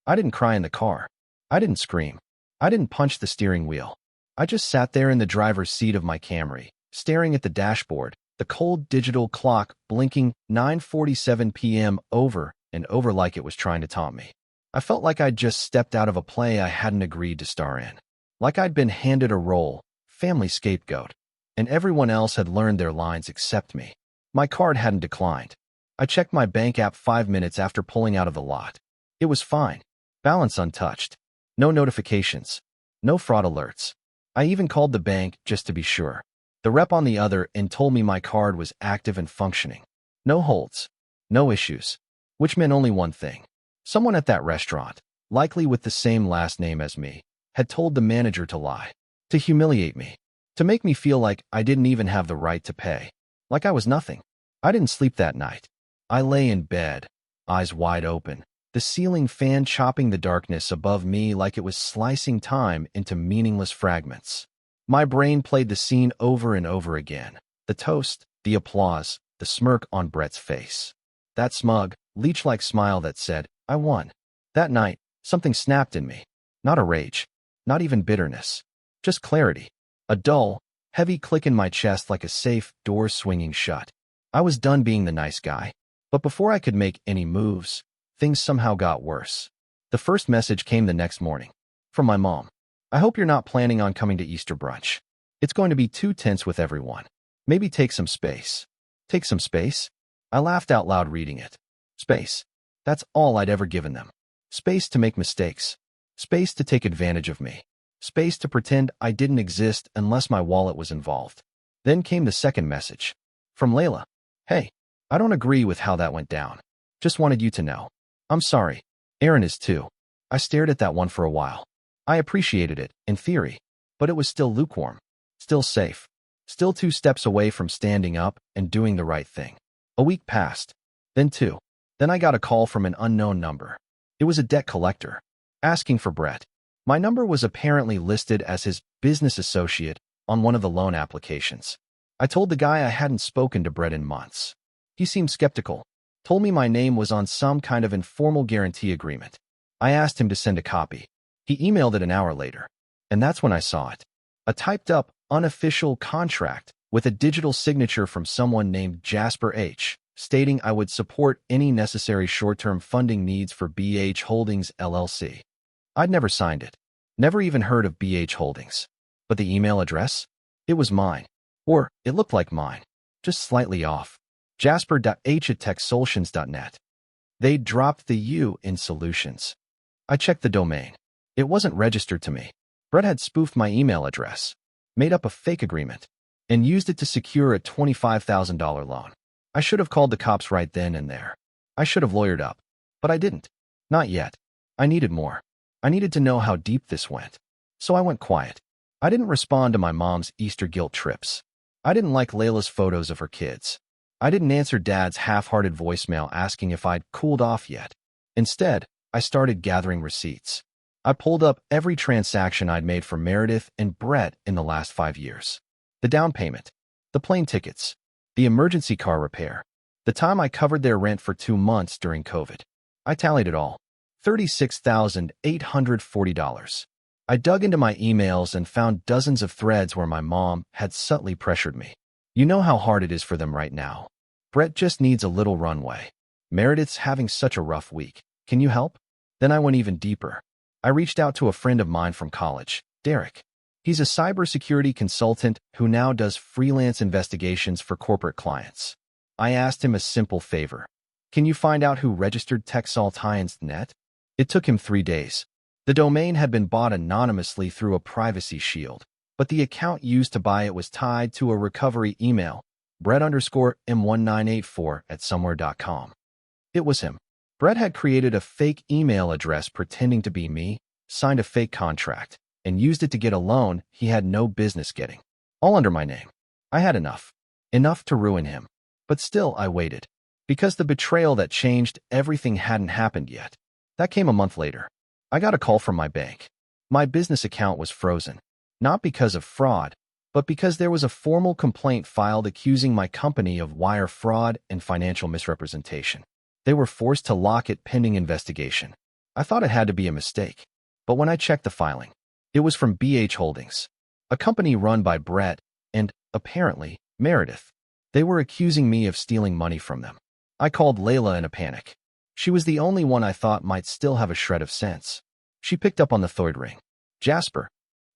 I didn't cry in the car. I didn't scream. I didn't punch the steering wheel. I just sat there in the driver's seat of my Camry, staring at the dashboard, the cold digital clock blinking 9:47 p.m. over and over like it was trying to taunt me. I felt like I'd just stepped out of a play I hadn't agreed to star in. Like I'd been handed a role, family scapegoat, and everyone else had learned their lines except me. My card hadn't declined. I checked my bank app 5 minutes after pulling out of the lot. It was fine. Balance untouched. No notifications. No fraud alerts. I even called the bank just to be sure. The rep on the other end told me my card was active and functioning. No holds. No issues. Which meant only one thing. Someone at that restaurant, likely with the same last name as me, had told the manager to lie. To humiliate me. To make me feel like I didn't even have the right to pay. Like I was nothing. I didn't sleep that night. I lay in bed, eyes wide open, the ceiling fan chopping the darkness above me like it was slicing time into meaningless fragments. My brain played the scene over and over again. The toast, the applause, the smirk on Brett's face. That smug, leech-like smile that said, I won. That night, something snapped in me. Not a rage. Not even bitterness. Just clarity. A dull, heavy click in my chest like a safe door swinging shut. I was done being the nice guy. But before I could make any moves, things somehow got worse. The first message came the next morning. From my mom. I hope you're not planning on coming to Easter brunch. It's going to be too tense with everyone. Maybe take some space. Take some space? I laughed out loud reading it. Space. That's all I'd ever given them. Space to make mistakes. Space to take advantage of me. Space to pretend I didn't exist unless my wallet was involved. Then came the second message. From Layla. Hey, I don't agree with how that went down. Just wanted you to know. I'm sorry. Aaron is too. I stared at that one for a while. I appreciated it, in theory, but it was still lukewarm. Still safe. Still 2 steps away from standing up and doing the right thing. A week passed. Then 2. Then I got a call from an unknown number. It was a debt collector. Asking for Brett. My number was apparently listed as his business associate on one of the loan applications. I told the guy I hadn't spoken to Brett in months. He seemed skeptical. Told me my name was on some kind of informal guarantee agreement. I asked him to send a copy. He emailed it an hour later. And that's when I saw it. A typed-up, unofficial contract with a digital signature from someone named Jasper H., stating I would support any necessary short-term funding needs for BH Holdings LLC. I'd never signed it, never even heard of BH Holdings. But the email address? It was mine. Or it looked like mine, just slightly off. Jasper.h@techsolutions.net. They dropped the U in solutions. I checked the domain. It wasn't registered to me. Brett had spoofed my email address, made up a fake agreement, and used it to secure a $25,000 loan. I should have called the cops right then and there. I should have lawyered up, but I didn't. Not yet. I needed more. I needed to know how deep this went. So I went quiet. I didn't respond to my mom's Easter guilt trips. I didn't like Layla's photos of her kids. I didn't answer Dad's half-hearted voicemail asking if I'd cooled off yet. Instead, I started gathering receipts. I pulled up every transaction I'd made for Meredith and Brett in the last 5 years. The down payment, the plane tickets, the emergency car repair, the time I covered their rent for 2 months during COVID. I tallied it all. $36,840. I dug into my emails and found dozens of threads where my mom had subtly pressured me. You know how hard it is for them right now. Brett just needs a little runway. Meredith's having such a rough week. Can you help? Then I went even deeper. I reached out to a friend of mine from college, Derek. He's a cybersecurity consultant who now does freelance investigations for corporate clients. I asked him a simple favor. Can you find out who registered TechSolutionsNet? It took him 3 days. The domain had been bought anonymously through a privacy shield, but the account used to buy it was tied to a recovery email, Brett_M1984@somewhere.com. It was him. Brett had created a fake email address pretending to be me, signed a fake contract, and used it to get a loan he had no business getting. All under my name. I had enough. Enough to ruin him. But still, I waited. Because the betrayal that changed everything hadn't happened yet. That came a month later. I got a call from my bank. My business account was frozen. Not because of fraud, but because there was a formal complaint filed accusing my company of wire fraud and financial misrepresentation. They were forced to lock it pending investigation. I thought it had to be a mistake. But when I checked the filing, it was from BH Holdings, a company run by Brett and, apparently, Meredith. They were accusing me of stealing money from them. I called Layla in a panic. She was the only one I thought might still have a shred of sense. She picked up on the third ring. Jasper.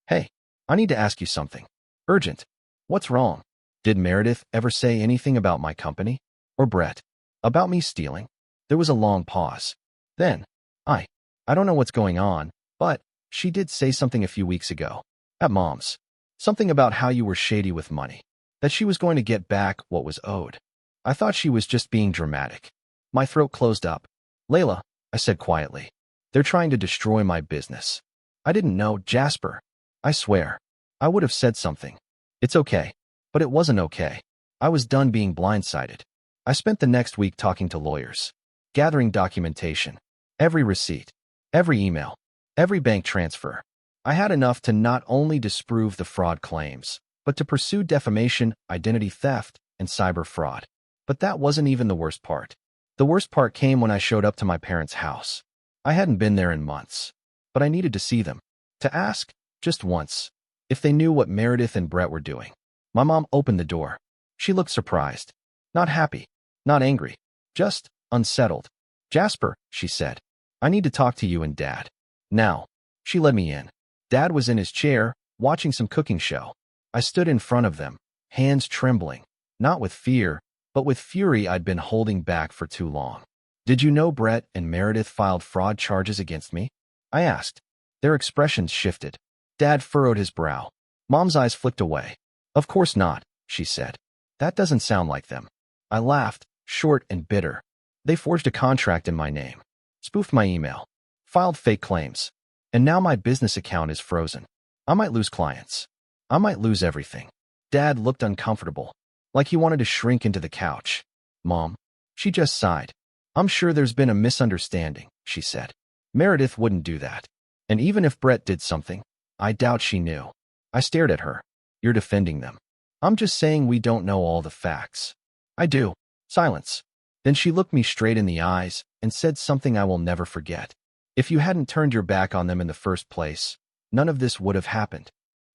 Hey, I need to ask you something. Urgent. What's wrong? Did Meredith ever say anything about my company? Or Brett? About me stealing? There was a long pause. Then, I don't know what's going on, but she did say something a few weeks ago. At Mom's. Something about how you were shady with money. That she was going to get back what was owed. I thought she was just being dramatic. My throat closed up. Layla, I said quietly. They're trying to destroy my business. I didn't know, Jasper. I swear. I would have said something. It's okay. But it wasn't okay. I was done being blindsided. I spent the next week talking to lawyers, gathering documentation, every receipt, every email, every bank transfer. I had enough to not only disprove the fraud claims, but to pursue defamation, identity theft, and cyber fraud. But that wasn't even the worst part. The worst part came when I showed up to my parents' house. I hadn't been there in months, but I needed to see them, to ask, just once, if they knew what Meredith and Brett were doing. My mom opened the door. She looked surprised. Not happy, not angry, just unsettled. Jasper, she said, I need to talk to you and Dad. Now. She led me in. Dad was in his chair, watching some cooking show. I stood in front of them, hands trembling, not with fear, but with fury I'd been holding back for too long. Did you know Brett and Meredith filed fraud charges against me? I asked. Their expressions shifted. Dad furrowed his brow. Mom's eyes flicked away. Of course not, she said. That doesn't sound like them. I laughed, short and bitter. They forged a contract in my name, spoofed my email, filed fake claims, and now my business account is frozen. I might lose clients. I might lose everything. Dad looked uncomfortable, like he wanted to shrink into the couch. Mom, she just sighed. I'm sure there's been a misunderstanding, she said. Meredith wouldn't do that. And even if Brett did something, I doubt she knew. I stared at her. You're defending them. I'm just saying we don't know all the facts. I do. Silence. Then she looked me straight in the eyes and said something I will never forget. If you hadn't turned your back on them in the first place, none of this would have happened.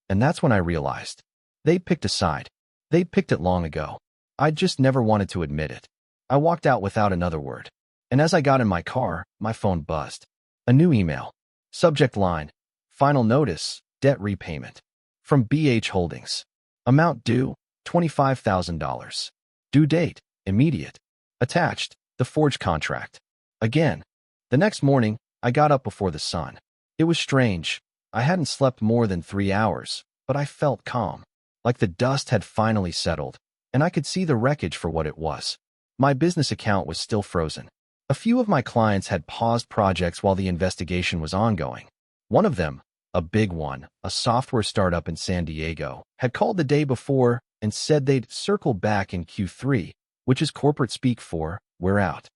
And that's when I realized. They picked a side. They'd picked it long ago. I'd just never wanted to admit it. I walked out without another word. And as I got in my car, my phone buzzed. A new email. Subject line: Final notice, debt repayment. From BH Holdings. Amount due, $25,000. Due date, immediate. Attached, the forged contract. Again. The next morning, I got up before the sun. It was strange. I hadn't slept more than 3 hours, but I felt calm. Like the dust had finally settled, and I could see the wreckage for what it was. My business account was still frozen. A few of my clients had paused projects while the investigation was ongoing. One of them, a big one, a software startup in San Diego, had called the day before and said they'd circle back in Q3, which is corporate speak for, we're out.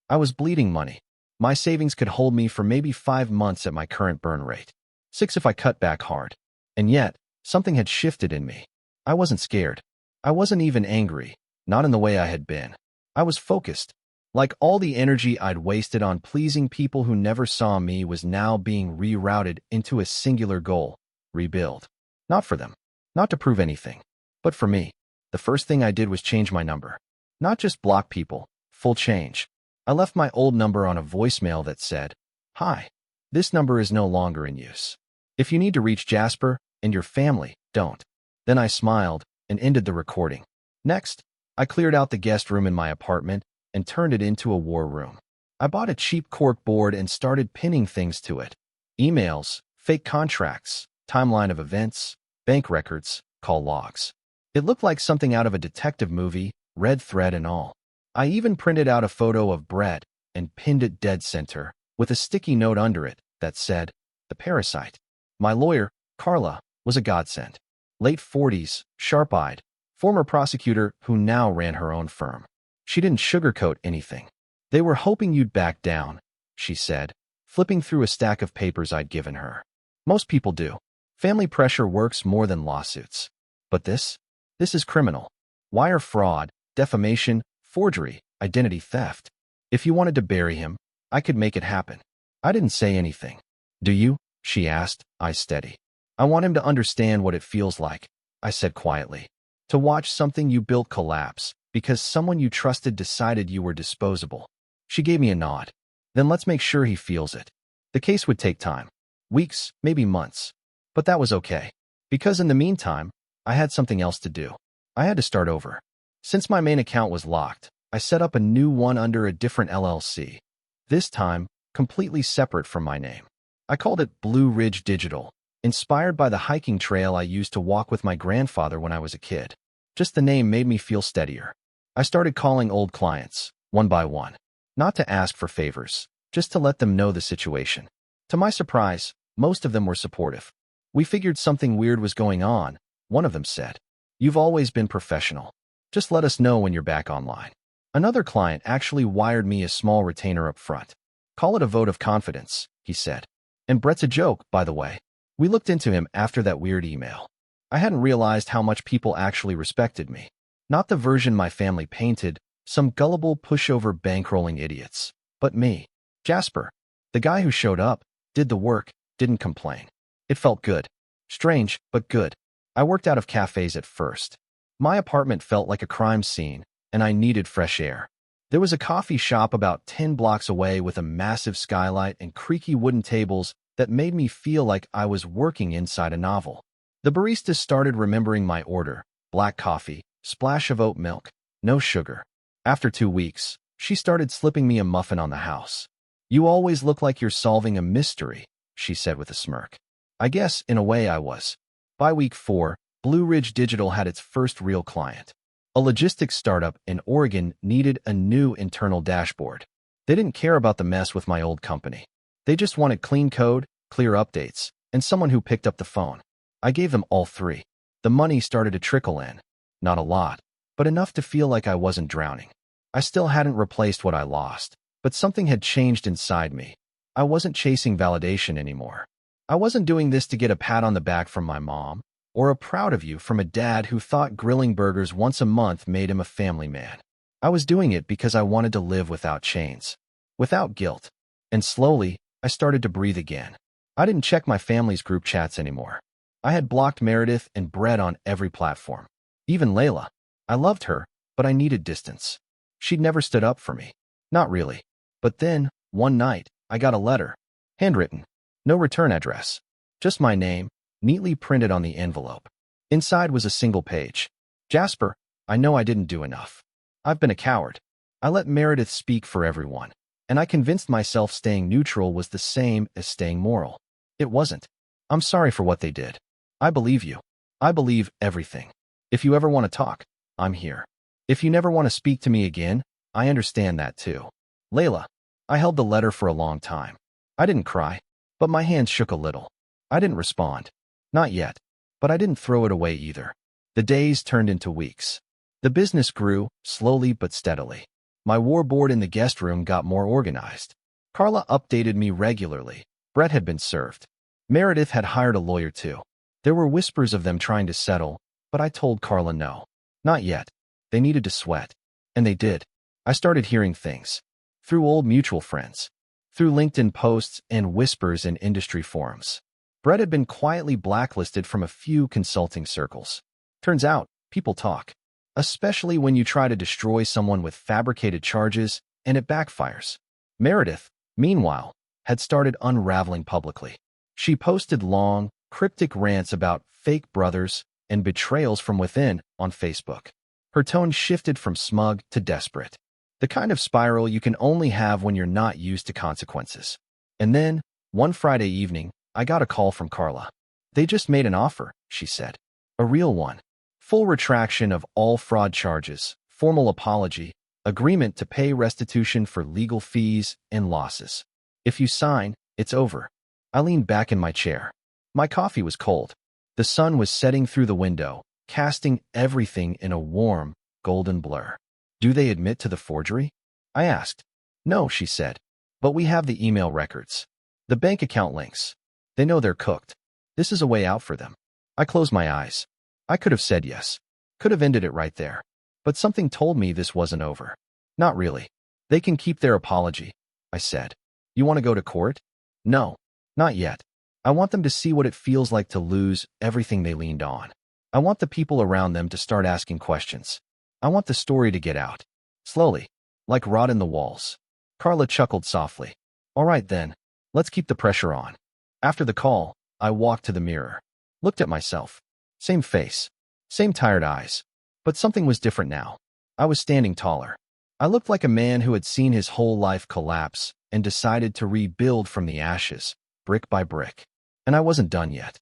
I was bleeding money. My savings could hold me for maybe 5 months at my current burn rate. 6 if I cut back hard. And yet, something had shifted in me. I wasn't scared. I wasn't even angry, not in the way I had been. I was focused. Like all the energy I'd wasted on pleasing people who never saw me was now being rerouted into a singular goal: rebuild. Not for them. Not to prove anything. But for me. The first thing I did was change my number. Not just block people, full change. I left my old number on a voicemail that said, "Hi, this number is no longer in use. If you need to reach Jasper and your family, don't." Then I smiled and ended the recording. Next, I cleared out the guest room in my apartment and turned it into a war room. I bought a cheap cork board and started pinning things to it. Emails, fake contracts, timeline of events, bank records, call logs. It looked like something out of a detective movie, red thread and all. I even printed out a photo of Brett and pinned it dead center, with a sticky note under it that said, "The Parasite." My lawyer, Carla, was a godsend. Late 40s, sharp-eyed, former prosecutor who now ran her own firm. She didn't sugarcoat anything. "They were hoping you'd back down," she said, flipping through a stack of papers I'd given her. "Most people do. Family pressure works more than lawsuits. But this is criminal. Wire fraud, defamation, forgery, identity theft. If you wanted to bury him, I could make it happen." I didn't say anything. "Do you?" she asked, eyes steady. "I want him to understand what it feels like," I said quietly. "To watch something you built collapse because someone you trusted decided you were disposable." She gave me a nod. "Then let's make sure he feels it." The case would take time. Weeks, maybe months. But that was okay. Because in the meantime, I had something else to do. I had to start over. Since my main account was locked, I set up a new one under a different LLC. This time, completely separate from my name. I called it Blue Ridge Digital, inspired by the hiking trail I used to walk with my grandfather when I was a kid. Just the name made me feel steadier. I started calling old clients, one by one. Not to ask for favors, just to let them know the situation. To my surprise, most of them were supportive. "We figured something weird was going on," one of them said. "You've always been professional. Just let us know when you're back online." Another client actually wired me a small retainer up front. "Call it a vote of confidence," he said. "And Brett's a joke, by the way." We looked into him after that weird email. I hadn't realized how much people actually respected me. Not the version my family painted, some gullible pushover bankrolling idiots. But me. Jasper. The guy who showed up, did the work, didn't complain. It felt good. Strange, but good. I worked out of cafes at first. My apartment felt like a crime scene, and I needed fresh air. There was a coffee shop about 10 blocks away with a massive skylight and creaky wooden tables that made me feel like I was working inside a novel. The barista started remembering my order: black coffee, splash of oat milk, no sugar. After 2 weeks, she started slipping me a muffin on the house. "You always look like you're solving a mystery," she said with a smirk. I guess, in a way, I was. By week 4, Blue Ridge Digital had its first real client. A logistics startup in Oregon needed a new internal dashboard. They didn't care about the mess with my old company. They just wanted clean code, clear updates, and someone who picked up the phone. I gave them all 3. The money started to trickle in. Not a lot, but enough to feel like I wasn't drowning. I still hadn't replaced what I lost, but something had changed inside me. I wasn't chasing validation anymore. I wasn't doing this to get a pat on the back from my mom, or a proud of you from a dad who thought grilling burgers once a month made him a family man. I was doing it because I wanted to live without chains, without guilt. And slowly, I started to breathe again. I didn't check my family's group chats anymore. I had blocked Meredith and Brett on every platform. Even Layla. I loved her, but I needed distance. She'd never stood up for me. Not really. But then, one night, I got a letter. Handwritten. No return address. Just my name, neatly printed on the envelope. Inside was a single page. Jasper, I know I didn't do enough. I've been a coward. I let Meredith speak for everyone, and I convinced myself staying neutral was the same as staying moral. It wasn't. I'm sorry for what they did. I believe you. I believe everything. If you ever want to talk, I'm here. If you never want to speak to me again, I understand that too. Layla. I held the letter for a long time. I didn't cry, but my hands shook a little. I didn't respond. Not yet. But I didn't throw it away either. The days turned into weeks. The business grew, slowly but steadily. My war board in the guest room got more organized. Carla updated me regularly. Brett had been served. Meredith had hired a lawyer too. There were whispers of them trying to settle, but I told Carla no. Not yet. They needed to sweat. And they did. I started hearing things. Through old mutual friends. Through LinkedIn posts and whispers in industry forums. Brett had been quietly blacklisted from a few consulting circles. Turns out, people talk. Especially when you try to destroy someone with fabricated charges, and it backfires. Meredith, meanwhile, had started unraveling publicly. She posted long, cryptic rants about fake brothers and betrayals from within on Facebook. Her tone shifted from smug to desperate. The kind of spiral you can only have when you're not used to consequences. And then, one Friday evening, I got a call from Carla. They just made an offer, she said. A real one. Full retraction of all fraud charges, formal apology, agreement to pay restitution for legal fees and losses. If you sign, it's over. I leaned back in my chair. My coffee was cold. The sun was setting through the window, casting everything in a warm, golden blur. Do they admit to the forgery? I asked. No, she said. But we have the email records. The bank account links. They know they're cooked. This is a way out for them. I closed my eyes. I could have said yes. Could have ended it right there. But something told me this wasn't over. Not really. They can keep their apology, I said. You want to go to court? No, not yet. I want them to see what it feels like to lose everything they leaned on. I want the people around them to start asking questions. I want the story to get out. Slowly. Like rot in the walls. Carla chuckled softly. All right then. Let's keep the pressure on. After the call, I walked to the mirror. Looked at myself. Same face. Same tired eyes. But something was different now. I was standing taller. I looked like a man who had seen his whole life collapse and decided to rebuild from the ashes, brick by brick. And I wasn't done yet.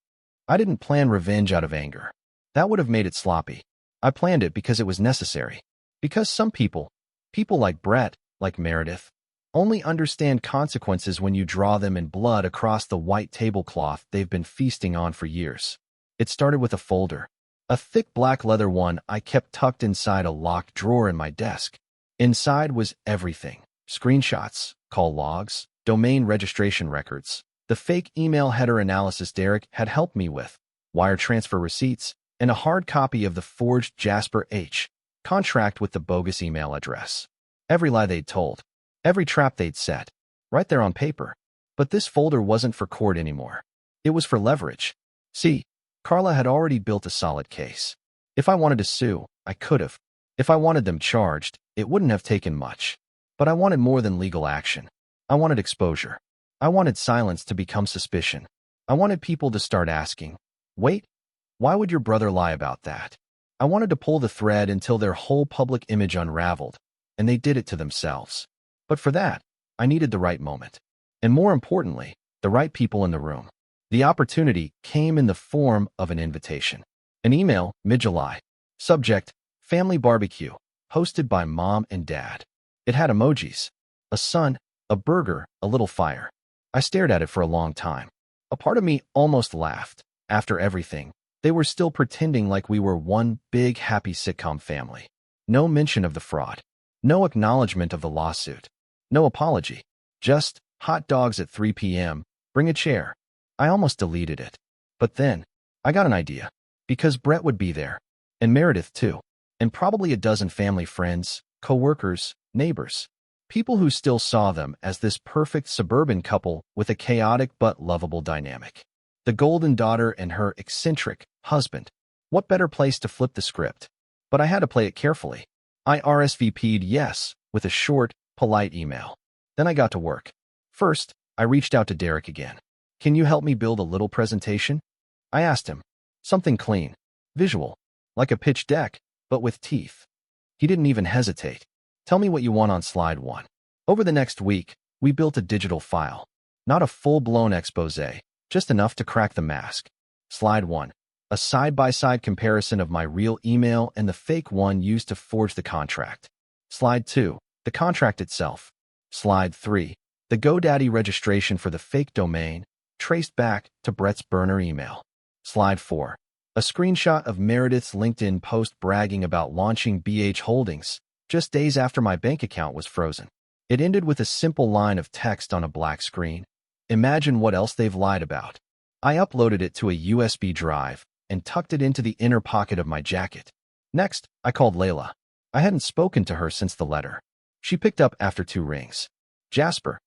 I didn't plan revenge out of anger. That would have made it sloppy. I planned it because it was necessary. Because some people like Brett, like Meredith, only understand consequences when you draw them in blood across the white tablecloth they've been feasting on for years. It started with a folder. A thick black leather one I kept tucked inside a locked drawer in my desk. Inside was everything. Screenshots, call logs, domain registration records, the fake email header analysis Derek had helped me with, wire transfer receipts, and a hard copy of the forged Jasper H. contract with the bogus email address. Every lie they'd told. Every trap they'd set. Right there on paper. But this folder wasn't for court anymore. It was for leverage. See, Carla had already built a solid case. If I wanted to sue, I could have. If I wanted them charged, it wouldn't have taken much. But I wanted more than legal action. I wanted exposure. I wanted silence to become suspicion. I wanted people to start asking, wait, why would your brother lie about that? I wanted to pull the thread until their whole public image unraveled, and they did it to themselves. But for that, I needed the right moment. And more importantly, the right people in the room. The opportunity came in the form of an invitation. An email, mid-July. Subject, family barbecue, hosted by mom and dad. It had emojis. A sun, a burger, a little fire. I stared at it for a long time. A part of me almost laughed. After everything, they were still pretending like we were one big happy sitcom family. No mention of the fraud. No acknowledgement of the lawsuit. No apology. Just, hot dogs at 3 p.m., bring a chair. I almost deleted it. But then, I got an idea. Because Brett would be there. And Meredith too. And probably a dozen family friends, co-workers, neighbors. People who still saw them as this perfect suburban couple with a chaotic but lovable dynamic. The golden daughter and her eccentric husband. What better place to flip the script? but I had to play it carefully. I RSVP'd yes with a short, polite email. Then I got to work. First, I reached out to Derek again. Can you help me build a little presentation? I asked him. Something clean, visual, like a pitch deck, but with teeth. He didn't even hesitate. Tell me what you want on slide 1. Over the next week, we built a digital file. Not a full-blown expose, just enough to crack the mask. Slide 1. A side-by-side comparison of my real email and the fake one used to forge the contract. Slide 2. The contract itself. Slide 3. The GoDaddy registration for the fake domain, traced back to Brett's burner email. Slide 4. A screenshot of Meredith's LinkedIn post bragging about launching BH Holdings, just days after my bank account was frozen. It ended with a simple line of text on a black screen. Imagine what else they've lied about. I uploaded it to a USB drive and tucked it into the inner pocket of my jacket. Next, I called Layla. I hadn't spoken to her since the letter. She picked up after 2 rings. Jasper.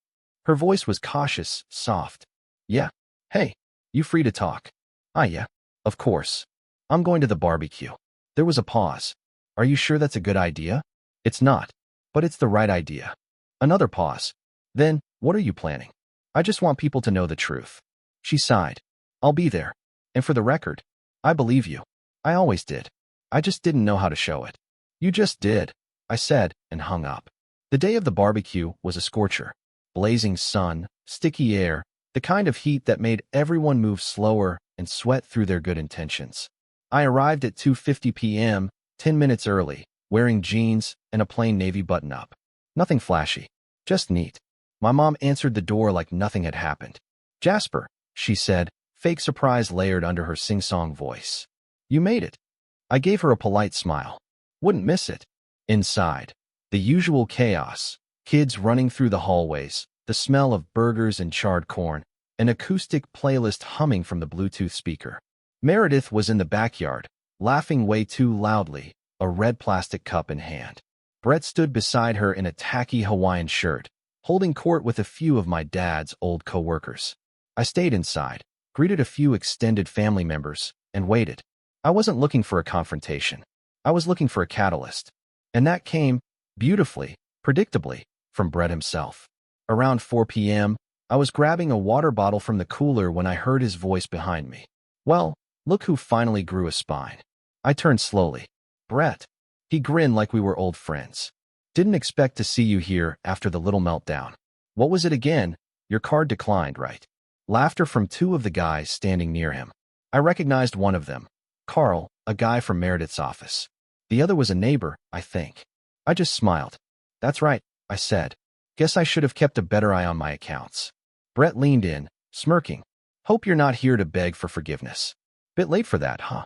Her voice was cautious, soft. Yeah. Hey, you free to talk? Yeah. Of course. I'm going to the barbecue. There was a pause. Are you sure that's a good idea? It's not, but it's the right idea. Another pause. Then, what are you planning? I just want people to know the truth. She sighed. I'll be there. And for the record, I believe you. I always did. I just didn't know how to show it. You just did, I said, and hung up. The day of the barbecue was a scorcher. Blazing sun, sticky air, the kind of heat that made everyone move slower and sweat through their good intentions. I arrived at 2:50 p.m., 10 minutes early, wearing jeans and a plain navy button-up. Nothing flashy, just neat. My mom answered the door like nothing had happened. Jasper, she said, fake surprise layered under her sing-song voice. You made it. I gave her a polite smile. Wouldn't miss it. Inside, the usual chaos. Kids running through the hallways, the smell of burgers and charred corn, an acoustic playlist humming from the Bluetooth speaker. Meredith was in the backyard, laughing way too loudly, a red plastic cup in hand. Brett stood beside her in a tacky Hawaiian shirt, holding court with a few of my dad's old co-workers. I stayed inside, greeted a few extended family members, and waited. I wasn't looking for a confrontation. I was looking for a catalyst. And that came, beautifully, predictably, from Brett himself. Around 4 p.m., I was grabbing a water bottle from the cooler when I heard his voice behind me. Well, look who finally grew a spine. I turned slowly. Brett. He grinned like we were old friends. Didn't expect to see you here after the little meltdown. What was it again? Your card declined, right? Laughter from 2 of the guys standing near him. I recognized one of them. Carl, a guy from Meredith's office. The other was a neighbor, I think. I just smiled. That's right, I said. Guess I should have kept a better eye on my accounts. Brett leaned in, smirking. Hope you're not here to beg for forgiveness. Bit late for that, huh?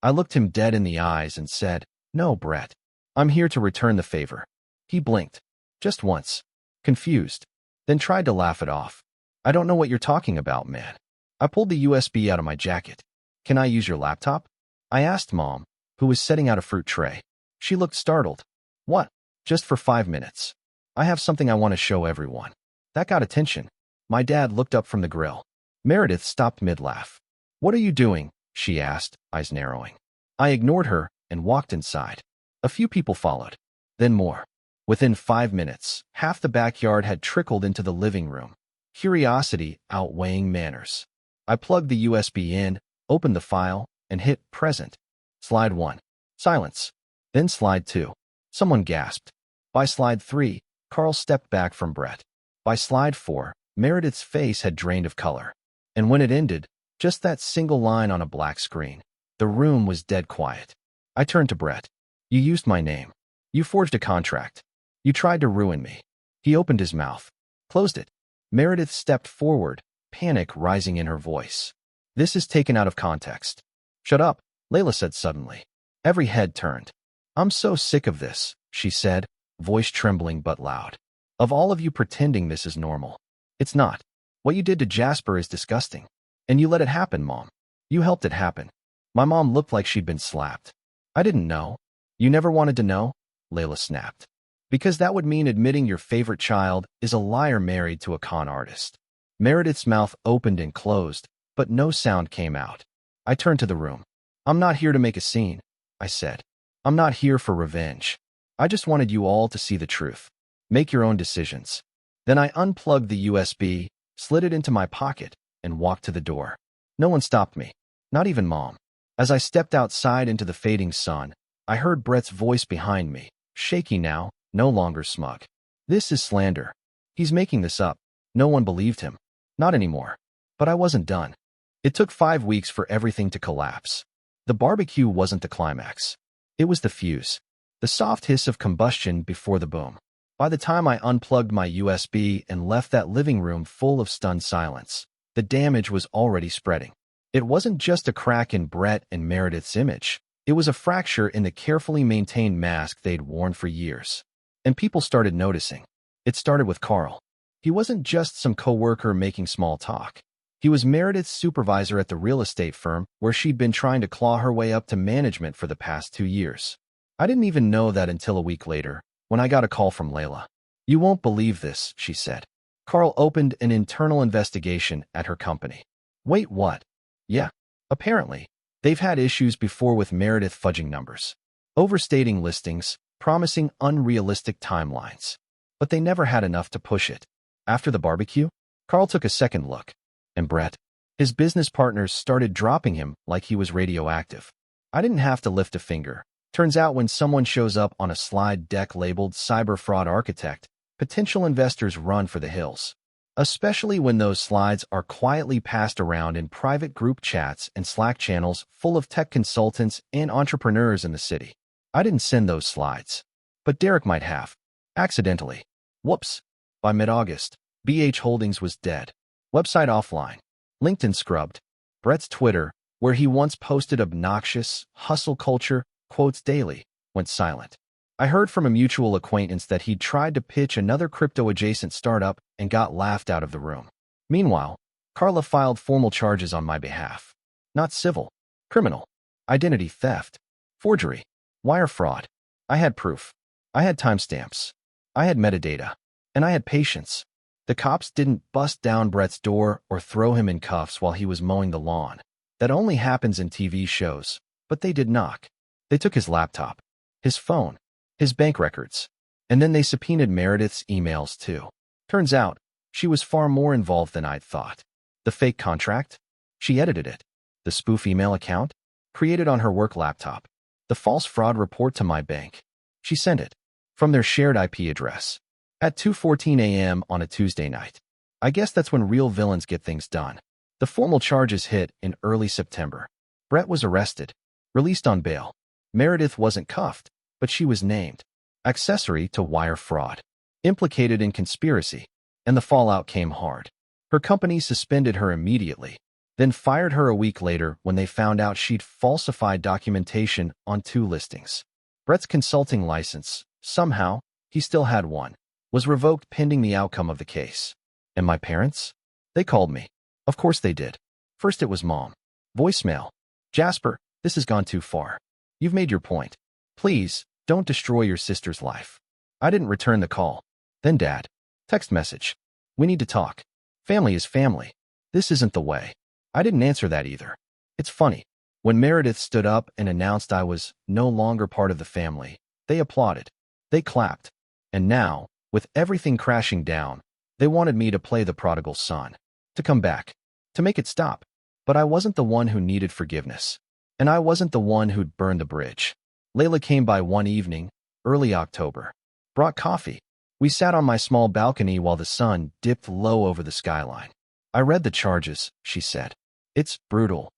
I looked him dead in the eyes and said, No, Brett. I'm here to return the favor. He blinked. Just once. Confused. Then tried to laugh it off. I don't know what you're talking about, man. I pulled the USB out of my jacket. Can I use your laptop? I asked Mom, who was setting out a fruit tray. She looked startled. What? Just for 5 minutes. I have something I want to show everyone. That got attention. My dad looked up from the grill. Meredith stopped mid-laugh. What are you doing? She asked, eyes narrowing. I ignored her and walked inside. A few people followed. Then more. Within 5 minutes, half the backyard had trickled into the living room. Curiosity outweighing manners. I plugged the USB in, opened the file, and hit present. Slide 1. Silence. Then slide 2. Someone gasped. By slide 3, Carl stepped back from Brett. By slide 4, Meredith's face had drained of color. And when it ended, just that single line on a black screen. The room was dead quiet. I turned to Brett. You used my name. You forged a contract. You tried to ruin me. He opened his mouth. Closed it. Meredith stepped forward, panic rising in her voice. This is taken out of context. Shut up, Layla said suddenly. Every head turned. I'm so sick of this, she said, voice trembling but loud. Of all of you pretending this is normal. It's not. What you did to Jasper is disgusting. And you let it happen, Mom. You helped it happen. My mom looked like she'd been slapped. I didn't know. You never wanted to know? Layla snapped. Because that would mean admitting your favorite child is a liar married to a con artist. Meredith's mouth opened and closed, but no sound came out. I turned to the room. I'm not here to make a scene, I said. I'm not here for revenge. I just wanted you all to see the truth. Make your own decisions. Then I unplugged the USB, slid it into my pocket, and walked to the door. No one stopped me, not even Mom. As I stepped outside into the fading sun, I heard Brett's voice behind me, shaky now, no longer smug. This is slander. He's making this up. No one believed him. Not anymore. But I wasn't done. It took 5 weeks for everything to collapse. The barbecue wasn't the climax. It was the fuse. The soft hiss of combustion before the boom. By the time I unplugged my USB and left that living room full of stunned silence, the damage was already spreading. It wasn't just a crack in Brett and Meredith's image. It was a fracture in the carefully maintained mask they'd worn for years. And people started noticing. It started with Carl. He wasn't just some coworker making small talk. He was Meredith's supervisor at the real estate firm where she'd been trying to claw her way up to management for the past 2 years. I didn't even know that until a week later, when I got a call from Layla. "You won't believe this," she said. "Carl opened an internal investigation at her company." Wait, what? Yeah, apparently. They've had issues before with Meredith fudging numbers, overstating listings, promising unrealistic timelines. But they never had enough to push it. After the barbecue, Carl took a second look. And Brett? His business partners started dropping him like he was radioactive. I didn't have to lift a finger. Turns out when someone shows up on a slide deck labeled cyber fraud architect, potential investors run for the hills. Especially when those slides are quietly passed around in private group chats and Slack channels full of tech consultants and entrepreneurs in the city. I didn't send those slides. But Derek might have. Accidentally. Whoops. By mid-August, BH Holdings was dead. Website offline. LinkedIn scrubbed. Brett's Twitter, where he once posted obnoxious, hustle culture quotes daily, went silent. I heard from a mutual acquaintance that he'd tried to pitch another crypto-adjacent startup and got laughed out of the room. Meanwhile, Carla filed formal charges on my behalf. Not civil. Criminal. Identity theft. Forgery. Wire fraud. I had proof. I had timestamps. I had metadata. And I had patience. The cops didn't bust down Brett's door or throw him in cuffs while he was mowing the lawn. That only happens in TV shows. But they did knock. They took his laptop, his phone, his bank records, and then they subpoenaed Meredith's emails too. Turns out, she was far more involved than I'd thought. The fake contract? She edited it. The spoof email account? Created on her work laptop. The false fraud report to my bank? She sent it. From their shared IP address. At 2:14 a.m. on a Tuesday night. I guess that's when real villains get things done. The formal charges hit in early September. Brett was arrested. Released on bail. Meredith wasn't cuffed, but she was named. Accessory to wire fraud. Implicated in conspiracy. And the fallout came hard. Her company suspended her immediately, then fired her a week later when they found out she'd falsified documentation on 2 listings. Brett's consulting license, somehow, he still had one, was revoked pending the outcome of the case. And my parents? They called me. Of course they did. First it was Mom. Voicemail. "Jasper, this has gone too far. You've made your point. Please, don't destroy your sister's life." I didn't return the call. Then Dad. Text message. "We need to talk. Family is family. This isn't the way." I didn't answer that either. It's funny. When Meredith stood up and announced I was no longer part of the family, they applauded. They clapped. And now, with everything crashing down, they wanted me to play the prodigal son. To come back. To make it stop. But I wasn't the one who needed forgiveness. And I wasn't the one who'd burned the bridge. Layla came by one evening, early October. Brought coffee. We sat on my small balcony while the sun dipped low over the skyline. "I read the charges," she said. "It's brutal.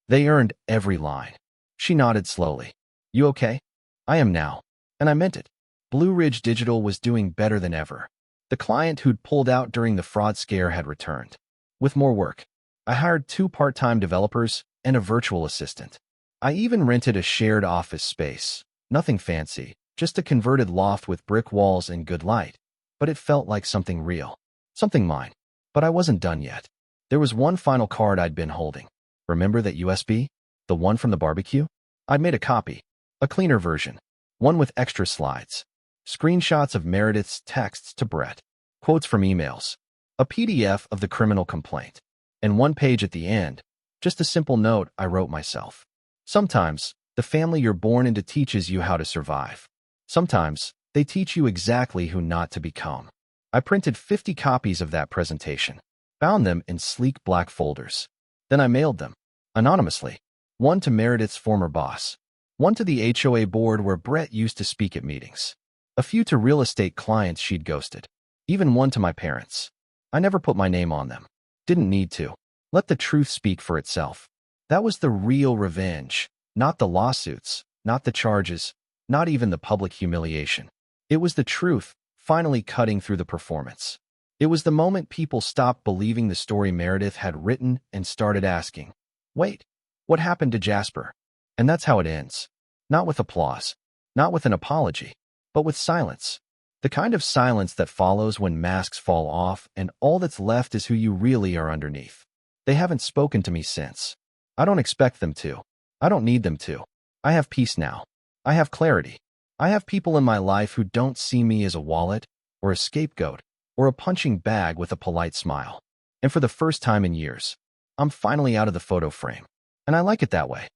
They earned every line." She nodded slowly. "You okay?" "I am now." And I meant it. Blue Ridge Digital was doing better than ever. The client who'd pulled out during the fraud scare had returned. With more work. I hired 2 part-time developers and a virtual assistant. I even rented a shared office space. Nothing fancy, just a converted loft with brick walls and good light. But it felt like something real. Something mine. But I wasn't done yet. There was one final card I'd been holding. Remember that USB? The one from the barbecue? I'd made a copy. A cleaner version. One with extra slides. Screenshots of Meredith's texts to Brett. Quotes from emails. A PDF of the criminal complaint. And one page at the end. Just a simple note I wrote myself. "Sometimes, The family you're born into teaches you how to survive. Sometimes, they teach you exactly who not to become. I printed 50 copies of that presentation, bound them in sleek black folders. Then I mailed them, anonymously. One to Meredith's former boss, one to the HOA board where Brett used to speak at meetings, a few to real estate clients she'd ghosted, even one to my parents. I never put my name on them. Didn't need to. Let the truth speak for itself. That was the real revenge, not the lawsuits, not the charges, not even the public humiliation. It was the truth, finally cutting through the performance. It was the moment people stopped believing the story Meredith had written and started asking, wait, what happened to Jasper? And that's how it ends. Not with applause, not with an apology, but with silence. The kind of silence that follows when masks fall off and all that's left is who you really are underneath. They haven't spoken to me since. I don't expect them to. I don't need them to. I have peace now. I have clarity. I have people in my life who don't see me as a wallet or a scapegoat or a punching bag with a polite smile. And for the first time in years, I'm finally out of the photo frame. And I like it that way.